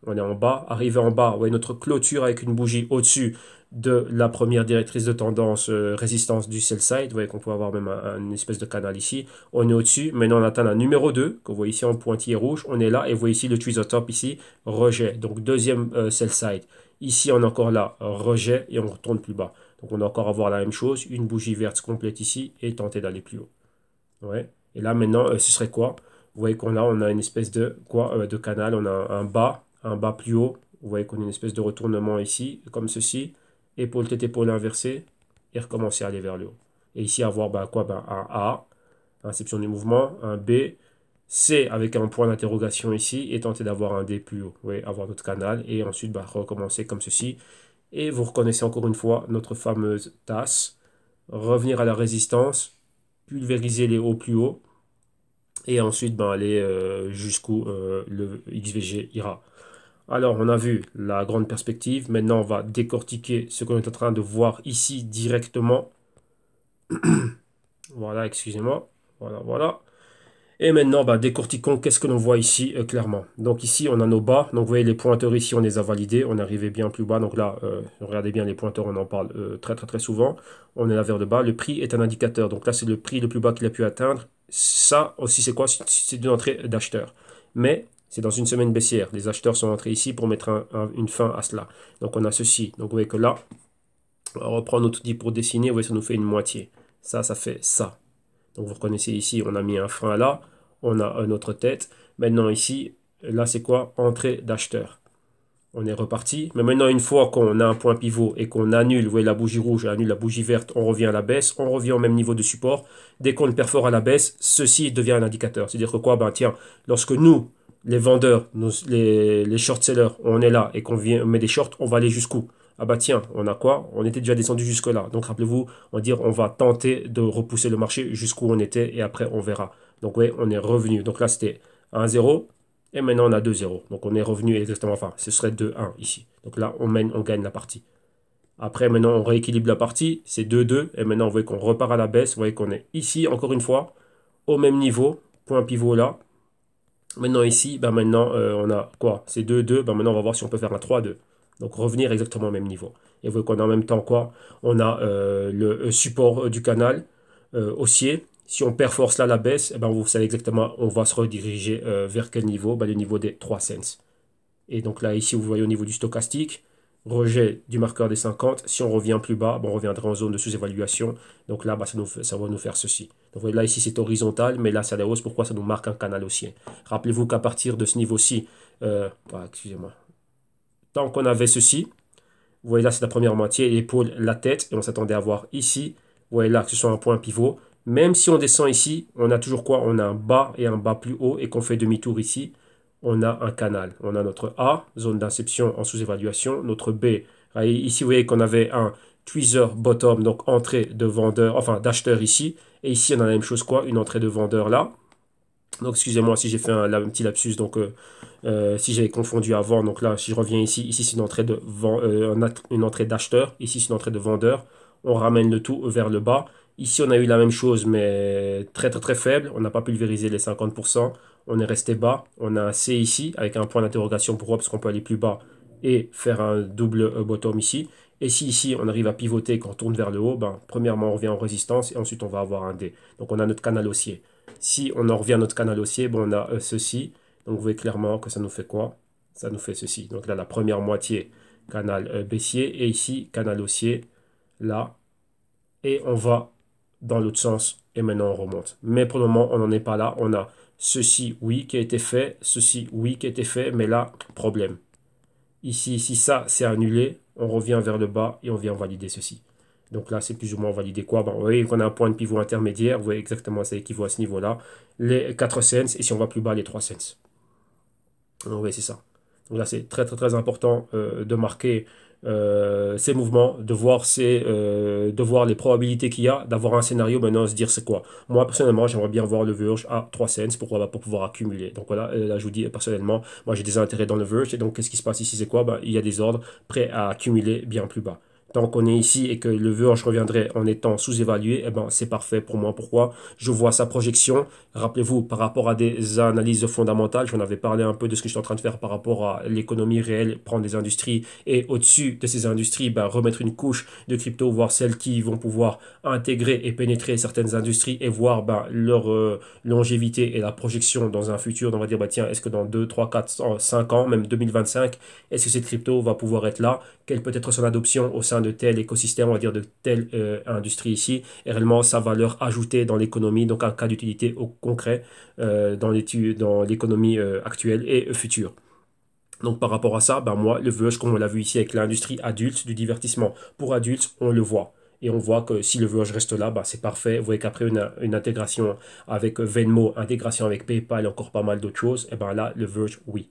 On est en bas. Arrivé en bas, vous voyez notre clôture avec une bougie au-dessus de la première directrice de tendance résistance du sell side. Vous voyez qu'on peut avoir même une espèce de canal ici. On est au-dessus. Maintenant, on atteint la numéro 2, que vous voyez ici en pointillé rouge. On est là et vous voyez ici le tweezer top ici, rejet. Donc, deuxième sell side. Ici, on est encore là, rejet et on retourne plus bas. Donc, on va encore avoir la même chose, une bougie verte complète ici et tenter d'aller plus haut. Ouais. Et là, maintenant, ce serait quoi? Vous voyez on a une espèce de, de canal. On a un bas plus haut. Vous voyez qu'on a une espèce de retournement ici, comme ceci. Épaule tête épaule inversée. Et recommencer à aller vers le haut. Et ici, avoir un A, inception du mouvement, un B, C avec un point d'interrogation ici. Et tenter d'avoir un D plus haut. Vous voyez, avoir notre canal. Et ensuite, recommencer comme ceci. Et vous reconnaissez encore une fois notre fameuse tasse. Revenir à la résistance. Pulvériser les hauts plus hauts et ensuite ben, aller jusqu'où le XVG ira. Alors, on a vu la grande perspective. Maintenant, on va décortiquer ce qu'on est en train de voir ici directement. Voilà, excusez-moi. Voilà, voilà. Et maintenant, bah, décortiquons qu'est-ce que l'on voit ici clairement. Donc ici, on a nos bas. Donc vous voyez les pointeurs ici, on les a validés. On est arrivé bien plus bas. Donc là, regardez bien les pointeurs, on en parle très très très souvent. On est là vers le bas. Le prix est un indicateur. Donc là, c'est le prix le plus bas qu'il a pu atteindre. Ça aussi, c'est quoi? C'est une entrée d'acheteur. Mais c'est dans une semaine baissière. Les acheteurs sont entrés ici pour mettre une fin à cela. Donc on a ceci. Donc vous voyez que là, on reprend notre outil pour dessiner. Vous voyez, ça nous fait une moitié. Ça fait ça. Donc vous reconnaissez ici, on a mis un frein là, on a notre tête. Maintenant ici, là c'est quoi? Entrée d'acheteur. On est reparti. Mais maintenant, une fois qu'on a un point pivot et qu'on annule, vous voyez la bougie rouge, annule la bougie verte, on revient à la baisse, on revient au même niveau de support. Dès qu'on perfore à la baisse, ceci devient un indicateur. C'est-à-dire que quoi? Ben tiens, lorsque nous, les vendeurs, les short sellers, on est là et qu'on vient, on met des shorts, on va aller jusqu'où? Ah bah tiens, on a quoi? On était déjà descendu jusque là. Donc rappelez-vous, on va dire on va tenter de repousser le marché jusqu'où on était et après on verra. Donc oui, on est revenu. Donc là c'était 1-0 et maintenant on a 2-0. Donc on est revenu exactement, enfin ce serait 2-1 ici. Donc là on mène, on gagne la partie. Après maintenant on rééquilibre la partie, c'est 2-2 et maintenant vous voyez qu'on repart à la baisse. Vous voyez qu'on est ici encore une fois au même niveau, point pivot là. Maintenant ici, ben maintenant on a quoi? C'est 2-2, ben maintenant on va voir si on peut faire un 3-2. Donc revenir exactement au même niveau. Et vous voyez qu'on a en même temps quoi? On a le support du canal haussier. Si on perforce là la baisse, eh ben vous savez exactement on va se rediriger vers quel niveau? Ben, le niveau des 3 cents. Et donc là ici vous voyez au niveau du stochastique, rejet du marqueur des 50. Si on revient plus bas, bon, on reviendra en zone de sous-évaluation. Donc là, bah, ça va nous faire ceci. Donc vous voyez, là, ici, c'est horizontal, mais là, c'est à la hausse. Pourquoi? Ça nous marque un canal haussier. Rappelez-vous qu'à partir de ce niveau-ci, excusez-moi, tant qu'on avait ceci, vous voyez là, c'est la première moitié, l'épaule, la tête, et on s'attendait à voir ici, vous voyez là, que ce soit un point pivot. Même si on descend ici, on a toujours quoi? On a un bas et un bas plus haut, et qu'on fait demi-tour ici, on a un canal. On a notre A, zone d'inception en sous-évaluation, notre B. Ici, vous voyez qu'on avait un tweezer bottom, donc entrée de vendeur, enfin d'acheteur ici, et ici, on a la même chose, quoi? Une entrée de vendeur là. Donc, excusez-moi si j'ai fait un petit lapsus. Donc, si j'avais confondu avant, donc là, si je reviens ici, ici c'est une entrée de une entrée d'acheteur, ici c'est une entrée de vendeur. On ramène le tout vers le bas. Ici, on a eu la même chose, mais très très très faible. On n'a pas pulvérisé les 50%. On est resté bas. On a un C ici avec un point d'interrogation. Pourquoi? Parce qu'on peut aller plus bas et faire un double bottom ici. Et si ici on arrive à pivoter, qu'on tourne vers le haut, ben, premièrement on revient en résistance et ensuite on va avoir un D. Donc on a notre canal haussier. Si on en revient à notre canal haussier, bon, on a ceci. Donc vous voyez clairement que ça nous fait quoi? Ça nous fait ceci. Donc là, la première moitié, canal baissier. Et ici, canal haussier, là. Et on va dans l'autre sens. Et maintenant, on remonte. Mais pour le moment, on n'en est pas là. On a ceci, oui, qui a été fait. Ceci, oui, qui a été fait. Mais là, problème. Ici, si ça, c'est annulé, on revient vers le bas et on vient valider ceci. Donc là, c'est plus ou moins validé quoi? Bon, vous voyez qu'on a un point de pivot intermédiaire. Vous voyez exactement, ça équivaut à ce niveau-là. Les 4 cents et si on va plus bas, les 3 cents. Donc oui, c'est ça. Donc là, c'est très très très important de marquer ces mouvements, de voir les probabilités qu'il y a, d'avoir un scénario, maintenant se dire c'est quoi. Moi, personnellement, j'aimerais bien voir le Verge à 3 cents pour pouvoir accumuler. Donc voilà, là, je vous dis personnellement, moi j'ai des intérêts dans le Verge. Et donc, qu'est-ce qui se passe ici? C'est quoi? Ben, il y a des ordres prêts à accumuler bien plus bas. Tant qu'on est ici et que le Verge reviendrait en étant sous-évalué, eh ben, c'est parfait pour moi. Pourquoi? Je vois sa projection. Rappelez-vous, par rapport à des analyses fondamentales, j'en avais parlé un peu de ce que je suis en train de faire par rapport à l'économie réelle, prendre des industries et au-dessus de ces industries, ben, remettre une couche de crypto, voir celles qui vont pouvoir intégrer et pénétrer certaines industries et voir ben, leur longévité et la projection dans un futur. On va dire, bah, tiens, est-ce que dans 2, 3, 4, 5 ans, même 2025, est-ce que cette crypto va pouvoir être là? Quelle peut être son adoption au sein de tel écosystème, on va dire de telle industrie ici, et réellement sa valeur ajoutée dans l'économie, donc un cas d'utilité au concret dans l'économie actuelle et future. Donc par rapport à ça, ben moi, le VEH, comme on l'a vu ici avec l'industrie adulte du divertissement, pour adultes, on le voit. Et on voit que si le VEH reste là, ben c'est parfait. Vous voyez qu'après une intégration avec Venmo, intégration avec PayPal et encore pas mal d'autres choses, et ben là, le VEH, oui.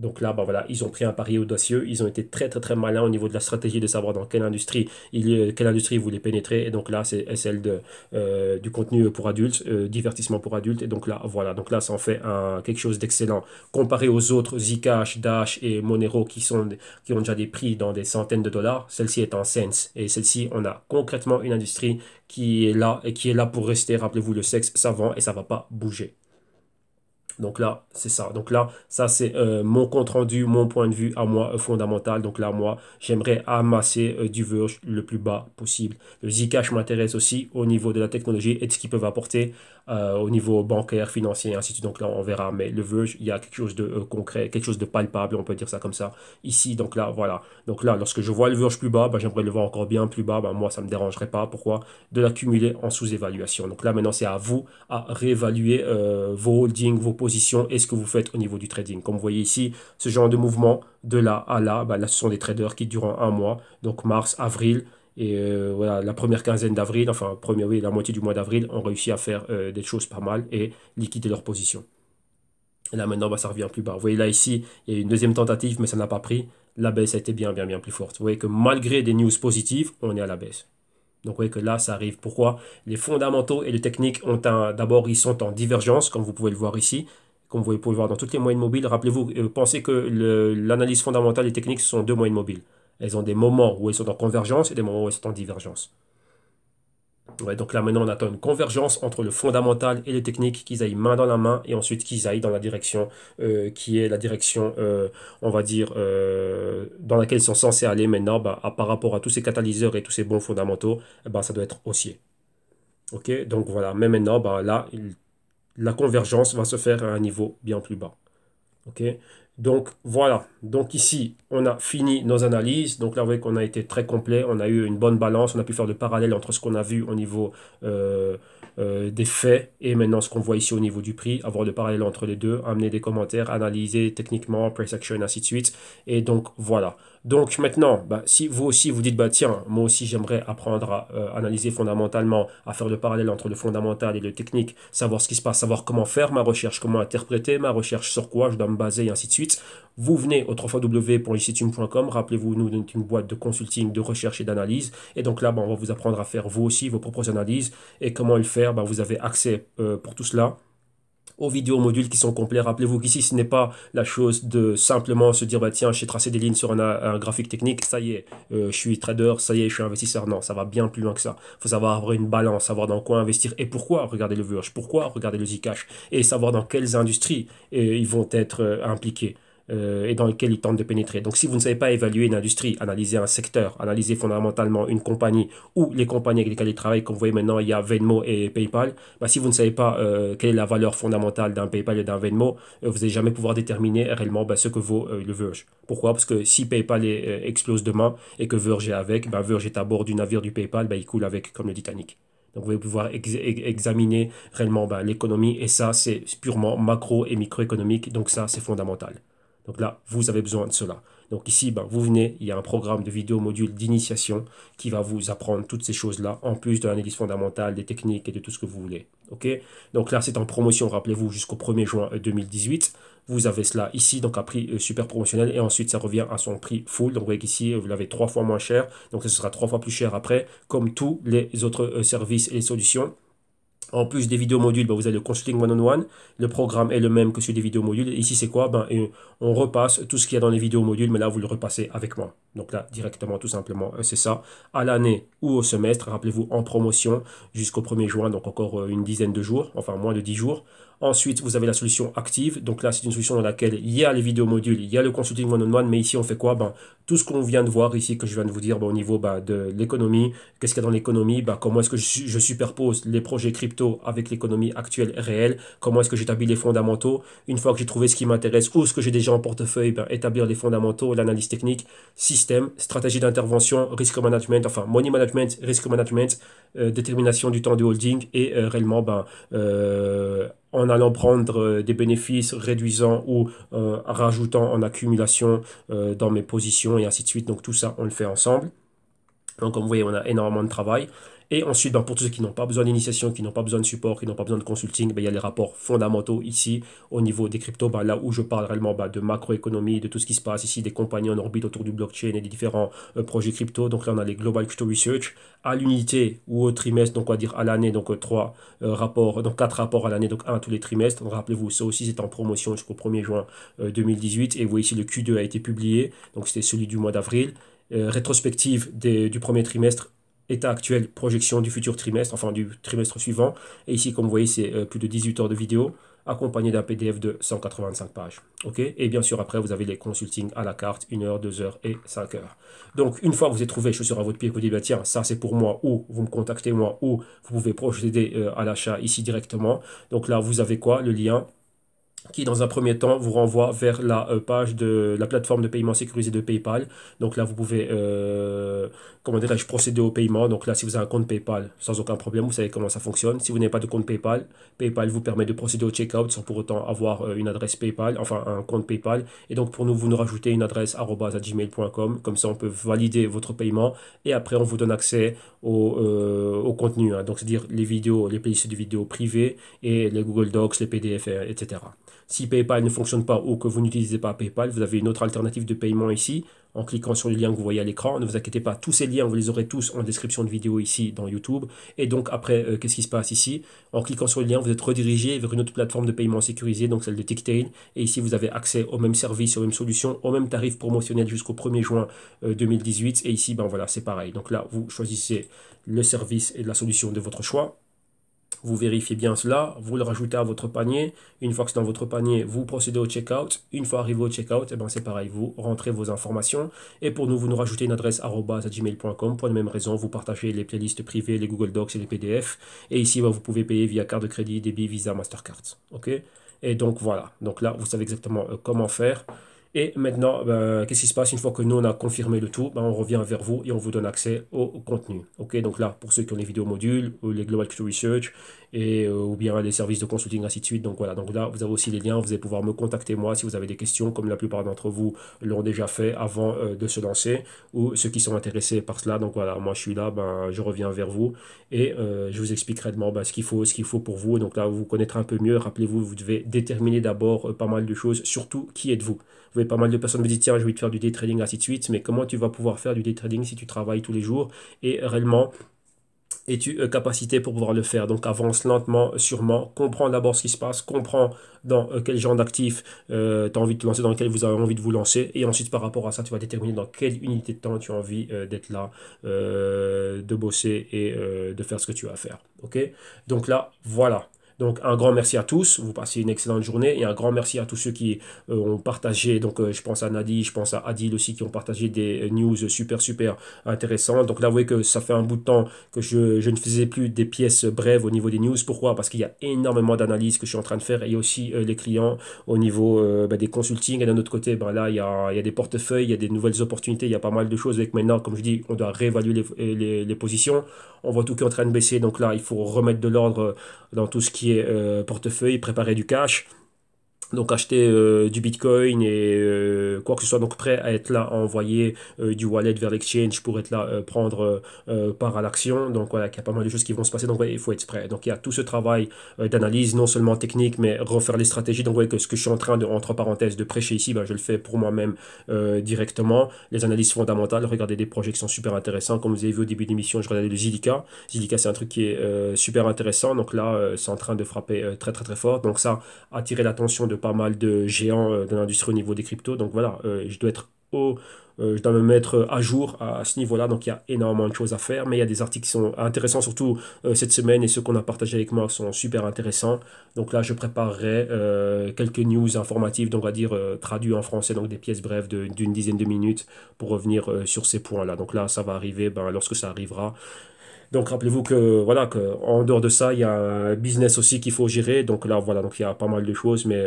Donc là, bah voilà, ils ont pris un pari audacieux, ils ont été très très très malins au niveau de la stratégie de savoir dans quelle industrie ils voulaient pénétrer. Et donc là, c'est celle du contenu pour adultes, divertissement pour adultes. Et donc là, voilà, donc là, ça en fait quelque chose d'excellent. Comparé aux autres, Zcash, Dash et Monero qui ont déjà des prix dans des centaines de dollars, celle-ci est en cents. Et celle-ci, on a concrètement une industrie qui est là et qui est là pour rester. Rappelez-vous, le sexe, ça vend et ça va pas bouger. Donc là, c'est ça. Donc là, ça c'est mon compte rendu, mon point de vue à moi fondamental. Donc là, moi, j'aimerais amasser du Verge le plus bas possible. Le Zcash m'intéresse aussi au niveau de la technologie et de ce qu'ils peuvent apporter au niveau bancaire, financier, et ainsi de suite. Donc là, on verra. Mais le Verge, il y a quelque chose de concret, quelque chose de palpable, on peut dire ça comme ça. Ici, donc là, voilà. Donc là, lorsque je vois le Verge plus bas, ben, j'aimerais le voir encore bien plus bas. Ben, moi, ça ne me dérangerait pas. Pourquoi? De l'accumuler en sous-évaluation. Donc là, maintenant, c'est à vous à réévaluer vos holdings, vos positions et ce que vous faites au niveau du trading. Comme vous voyez ici, ce genre de mouvement de là à là, bah là ce sont des traders qui durent un mois, donc mars, avril. Et voilà, la première quinzaine d'avril, enfin, oui, la moitié du mois d'avril, ont réussi à faire des choses pas mal et liquider leur position. Et là maintenant, bah, ça revient plus bas. Vous voyez là ici, il y a eu une deuxième tentative, mais ça n'a pas pris. La baisse a été bien, bien, bien plus forte. Vous voyez que malgré des news positives, on est à la baisse. Donc, vous voyez que là, ça arrive. Pourquoi? Les fondamentaux et les techniques d'abord, ils sont en divergence, comme vous pouvez le voir ici, comme vous pouvez le voir dans toutes les moyennes mobiles. Rappelez-vous, pensez que l'analyse fondamentale et technique, ce sont deux moyennes mobiles. Elles ont des moments où elles sont en convergence et des moments où elles sont en divergence. Ouais, donc là, maintenant, on attend une convergence entre le fondamental et les techniques, qu'ils aillent main dans la main et ensuite qu'ils aillent dans la direction qui est la direction, on va dire, dans laquelle ils sont censés aller maintenant, bah, par rapport à tous ces catalyseurs et tous ces bons fondamentaux, bah, ça doit être haussier. Ok, donc voilà, mais maintenant, bah, là, la convergence va se faire à un niveau bien plus bas. Ok, donc voilà. Donc ici, on a fini nos analyses. Donc là, vous voyez qu'on a été très complet. On a eu une bonne balance. On a pu faire le parallèle entre ce qu'on a vu au niveau euh, des faits et maintenant ce qu'on voit ici au niveau du prix. Avoir le parallèle entre les deux, amener des commentaires, analyser techniquement, price action, ainsi de suite. Et donc voilà. Donc maintenant, bah, si vous aussi vous dites, bah, tiens, moi aussi j'aimerais apprendre à analyser fondamentalement, à faire le parallèle entre le fondamental et le technique, savoir ce qui se passe, savoir comment faire ma recherche, comment interpréter ma recherche, sur quoi je dois me baser, et ainsi de suite. Vous venez au www.ictume.com, rappelez-vous, nous, c'est une boîte de consulting, de recherche et d'analyse. Et donc là, bah, on va vous apprendre à faire vous aussi vos propres analyses. Et comment le faire, bah, vous avez accès pour tout cela aux vidéos modules qui sont complets. Rappelez-vous qu'ici, ce n'est pas la chose de simplement se dire, bah, tiens, j'ai tracé des lignes sur un graphique technique, ça y est, je suis trader, ça y est, je suis investisseur. Non, ça va bien plus loin que ça. Il faut savoir avoir une balance, savoir dans quoi investir et pourquoi regarder le Verge, pourquoi regarder le Zcash et savoir dans quelles industries ils vont être impliqués. Et dans lesquels ils tentent de pénétrer. Donc si vous ne savez pas évaluer une industrie, analyser un secteur, analyser fondamentalement une compagnie ou les compagnies avec lesquelles ils travaillent, comme vous voyez maintenant, il y a Venmo et PayPal, bah, si vous ne savez pas quelle est la valeur fondamentale d'un PayPal et d'un Venmo, vous n'allez jamais pouvoir déterminer réellement bah, ce que vaut le Verge. Pourquoi? Parce que si PayPal explose demain et que Verge est avec, bah, Verge est à bord du navire du PayPal, bah, il coule avec comme le Titanic. Donc vous allez pouvoir examiner réellement bah, l'économie et ça c'est purement macro et microéconomique, donc ça c'est fondamental. Donc là, vous avez besoin de cela. Donc ici, ben, vous venez, il y a un programme de vidéo module d'initiation qui va vous apprendre toutes ces choses-là, en plus de l'analyse fondamentale, des techniques et de tout ce que vous voulez. Ok. Donc là, c'est en promotion, rappelez-vous, jusqu'au 1er juin 2018. Vous avez cela ici, donc à prix super promotionnel, et ensuite ça revient à son prix full. Donc vous voyez qu'ici, vous l'avez 3 fois moins cher, donc ce sera 3 fois plus cher après, comme tous les autres services et solutions. En plus des vidéos modules, ben, vous avez le consulting one-on-one. Le programme est le même que celui des vidéos modules. Et ici, c'est quoi? Ben, on repasse tout ce qu'il y a dans les vidéos modules, mais là, vous le repassez avec moi. Donc là, directement, tout simplement, c'est ça. À l'année ou au semestre, rappelez-vous, en promotion jusqu'au 1er juin, donc encore une dizaine de jours, enfin moins de 10 jours. Ensuite, vous avez la solution active. Donc là, c'est une solution dans laquelle il y a les vidéos modules, il y a le consulting one-on-one, mais ici, on fait quoi? Ben, tout ce qu'on vient de voir ici, que je viens de vous dire, ben, au niveau ben, de l'économie, qu'est-ce qu'il y a dans l'économie, ben, comment est-ce que je superpose les projets crypto avec l'économie actuelle réelle, comment est-ce que j'établis les fondamentaux. Une fois que j'ai trouvé ce qui m'intéresse ou ce que j'ai déjà en portefeuille, ben, établir les fondamentaux, l'analyse technique, système, stratégie d'intervention, risque management, enfin money management, risk management, détermination du temps de holding et réellement ben, en allant prendre des bénéfices, réduisant ou rajoutant en accumulation dans mes positions et ainsi de suite. Donc tout ça, on le fait ensemble. Donc, comme vous voyez, on a énormément de travail. Et ensuite, ben, pour tous ceux qui n'ont pas besoin d'initiation, qui n'ont pas besoin de support, qui n'ont pas besoin de consulting, ben, il y a les rapports fondamentaux ici au niveau des cryptos, ben, là où je parle réellement ben, de macroéconomie, de tout ce qui se passe ici, des compagnies en orbite autour du blockchain et des différents projets crypto. Donc là, on a les Global Crypto Research à l'unité ou au trimestre, donc on va dire à l'année, donc trois rapports, donc quatre rapports à l'année, donc un tous les trimestres. Donc rappelez-vous, ça aussi c'est en promotion jusqu'au 1er juin 2018. Et vous voyez ici, le Q2 a été publié, donc c'était celui du mois d'avril. Rétrospective du premier trimestre, état actuel, projection du futur trimestre, enfin du trimestre suivant. Et ici, comme vous voyez, c'est plus de 18 heures de vidéo accompagné d'un PDF de 185 pages. Ok. Et bien sûr, après, vous avez les consultings à la carte, 1 heure, 2 heures et 5 heures. Donc, une fois que vous avez trouvé chaussure à votre pied, vous dites, bah, tiens, ça c'est pour moi, ou vous me contactez moi, ou vous pouvez procéder à l'achat ici directement. Donc là, vous avez quoi? Le lien qui, dans un premier temps, vous renvoie vers la page de la plateforme de paiement sécurisé de PayPal. Donc là, vous pouvez, comment dirais-je, procéder au paiement. Donc là, si vous avez un compte PayPal, sans aucun problème, vous savez comment ça fonctionne. Si vous n'avez pas de compte PayPal, PayPal vous permet de procéder au checkout sans pour autant avoir une adresse PayPal, enfin un compte PayPal. Et donc pour nous, vous nous rajoutez une adresse @gmail.com. Comme ça, on peut valider votre paiement et après, on vous donne accès au contenu, hein. Donc, c'est-à-dire les vidéos, les playlists de vidéos privées et les Google Docs, les PDF, etc. Si PayPal ne fonctionne pas ou que vous n'utilisez pas PayPal, vous avez une autre alternative de paiement ici en cliquant sur le lien que vous voyez à l'écran. Ne vous inquiétez pas, tous ces liens, vous les aurez tous en description de vidéo ici dans YouTube. Et donc après, qu'est-ce qui se passe ici? En cliquant sur le lien, vous êtes redirigé vers une autre plateforme de paiement sécurisée, donc celle de Ticktail. Et ici, vous avez accès au même service, aux mêmes solutions, au même tarif promotionnel jusqu'au 1er juin 2018. Et ici, ben voilà, c'est pareil. Donc là, vous choisissez le service et la solution de votre choix. Vous vérifiez bien cela, vous le rajoutez à votre panier. Une fois que c'est dans votre panier, vous procédez au checkout. Une fois arrivé au checkout, et ben c'est pareil, vous rentrez vos informations. Et pour nous, vous nous rajoutez une adresse @gmail.com. Pour la même raison, vous partagez les playlists privées, les Google Docs et les PDF. Et ici, ben, vous pouvez payer via carte de crédit, débit, Visa, Mastercard. OK? Et donc voilà. Donc là, vous savez exactement comment faire. Et maintenant, ben, qu'est-ce qui se passe une fois que nous, on a confirmé le tout? Ben, on revient vers vous et on vous donne accès au contenu. Ok, donc là, pour ceux qui ont les vidéos modules, ou les Global Crypto Research, ou bien les services de consulting, ainsi de suite. Donc voilà, donc là, vous avez aussi les liens, vous allez pouvoir me contacter moi si vous avez des questions, comme la plupart d'entre vous l'ont déjà fait avant de se lancer, ou ceux qui sont intéressés par cela. Donc voilà, moi je suis là, ben, je reviens vers vous et je vous explique réellement ben, ce qu'il faut pour vous. Et donc là, vous connaîtrez un peu mieux. Rappelez-vous, vous devez déterminer d'abord pas mal de choses, surtout qui êtes-vous. Vous voyez, pas mal de personnes me disent, tiens, je vais te faire du day trading, ainsi de suite, mais comment tu vas pouvoir faire du day trading si tu travailles tous les jours et réellement es-tu capacité pour pouvoir le faire? Donc avance lentement, sûrement, comprends d'abord ce qui se passe, comprends dans quel genre d'actif tu as envie de te lancer, dans lequel vous avez envie de vous lancer, et ensuite par rapport à ça, tu vas déterminer dans quelle unité de temps tu as envie d'être là, de bosser et de faire ce que tu as à faire. Ok? Donc là, voilà. Donc un grand merci à tous, vous passez une excellente journée et un grand merci à tous ceux qui ont partagé, donc je pense à Nadi, je pense à Adil aussi qui ont partagé des news super intéressantes. Donc là vous voyez que ça fait un bout de temps que je ne faisais plus des pièces brèves au niveau des news. Pourquoi? Parce qu'il y a énormément d'analyses que je suis en train de faire et il y a aussi les clients au niveau des consulting. Et d'un autre côté, ben là il y a des portefeuilles, il y a des nouvelles opportunités, il y a pas mal de choses avec maintenant, comme je dis, on doit réévaluer les positions. On voit tout qui est en train de baisser, donc là il faut remettre de l'ordre dans tout ce qui est portefeuille, préparer du cash. Donc acheter du Bitcoin et quoi que ce soit, donc prêt à être là, à envoyer du wallet vers l'exchange pour être là, prendre part à l'action. Donc voilà, il y a pas mal de choses qui vont se passer, donc ouais, il faut être prêt. Donc il y a tout ce travail d'analyse, non seulement technique, mais refaire les stratégies. Donc vous voyez que ce que je suis en train de, entre parenthèses, de prêcher ici, ben, je le fais pour moi-même directement. Les analyses fondamentales, regardez des projets qui sont super intéressants. Comme vous avez vu au début de l'émission, je regardais le Zilliqa. Zilliqa, c'est un truc qui est super intéressant. Donc là, c'est en train de frapper très fort. Donc ça, attirer l'attention de pas mal de géants de l'industrie au niveau des cryptos. Donc voilà, je dois être je dois me mettre à jour à ce niveau-là. Donc il y a énormément de choses à faire, mais il y a des articles qui sont intéressants, surtout cette semaine, et ceux qu'on a partagés avec moi sont super intéressants. Donc là, je préparerai quelques news informatives, donc on va dire traduits en français, donc des pièces brèves d'une dizaine de minutes pour revenir sur ces points-là. Donc là, ça va arriver ben, lorsque ça arrivera. Donc rappelez-vous que voilà que en dehors de ça, il y a un business aussi qu'il faut gérer. Donc là, voilà, donc il y a pas mal de choses, mais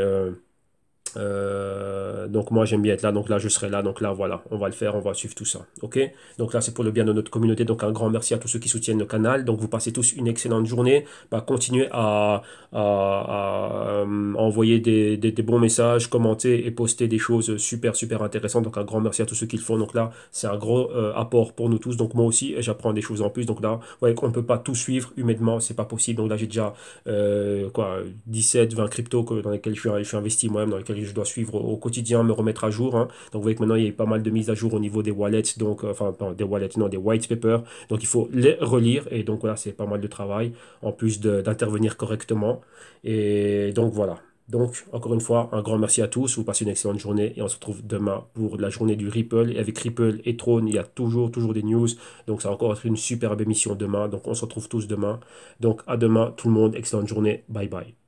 Donc moi j'aime bien être là, donc là je serai là, donc là voilà, on va le faire, on va suivre tout ça, ok? Donc là c'est pour le bien de notre communauté, donc un grand merci à tous ceux qui soutiennent le canal, donc vous passez tous une excellente journée, bah, continuez à envoyer des bons messages, commenter et poster des choses super super intéressantes, donc un grand merci à tous ceux qui le font, donc là c'est un gros apport pour nous tous, donc moi aussi j'apprends des choses en plus, donc là, vous voyez qu'on ne peut pas tout suivre humainement, c'est pas possible, donc là j'ai déjà 17, 20 cryptos dans lesquels je suis investi moi-même, dans lesquels je dois suivre au quotidien, me remettre à jour, hein. Donc vous voyez que maintenant il y a pas mal de mises à jour au niveau des wallets, donc enfin pas des wallets, non, des white papers. Donc il faut les relire et donc voilà, c'est pas mal de travail en plus d'intervenir correctement. Et donc voilà. Donc, encore une fois, un grand merci à tous. Vous passez une excellente journée et on se retrouve demain pour la journée du Ripple. Et avec Ripple et Tron, il y a toujours des news. Donc, ça va encore être une superbe émission demain. Donc, on se retrouve tous demain. Donc, à demain, tout le monde. Excellente journée. Bye bye.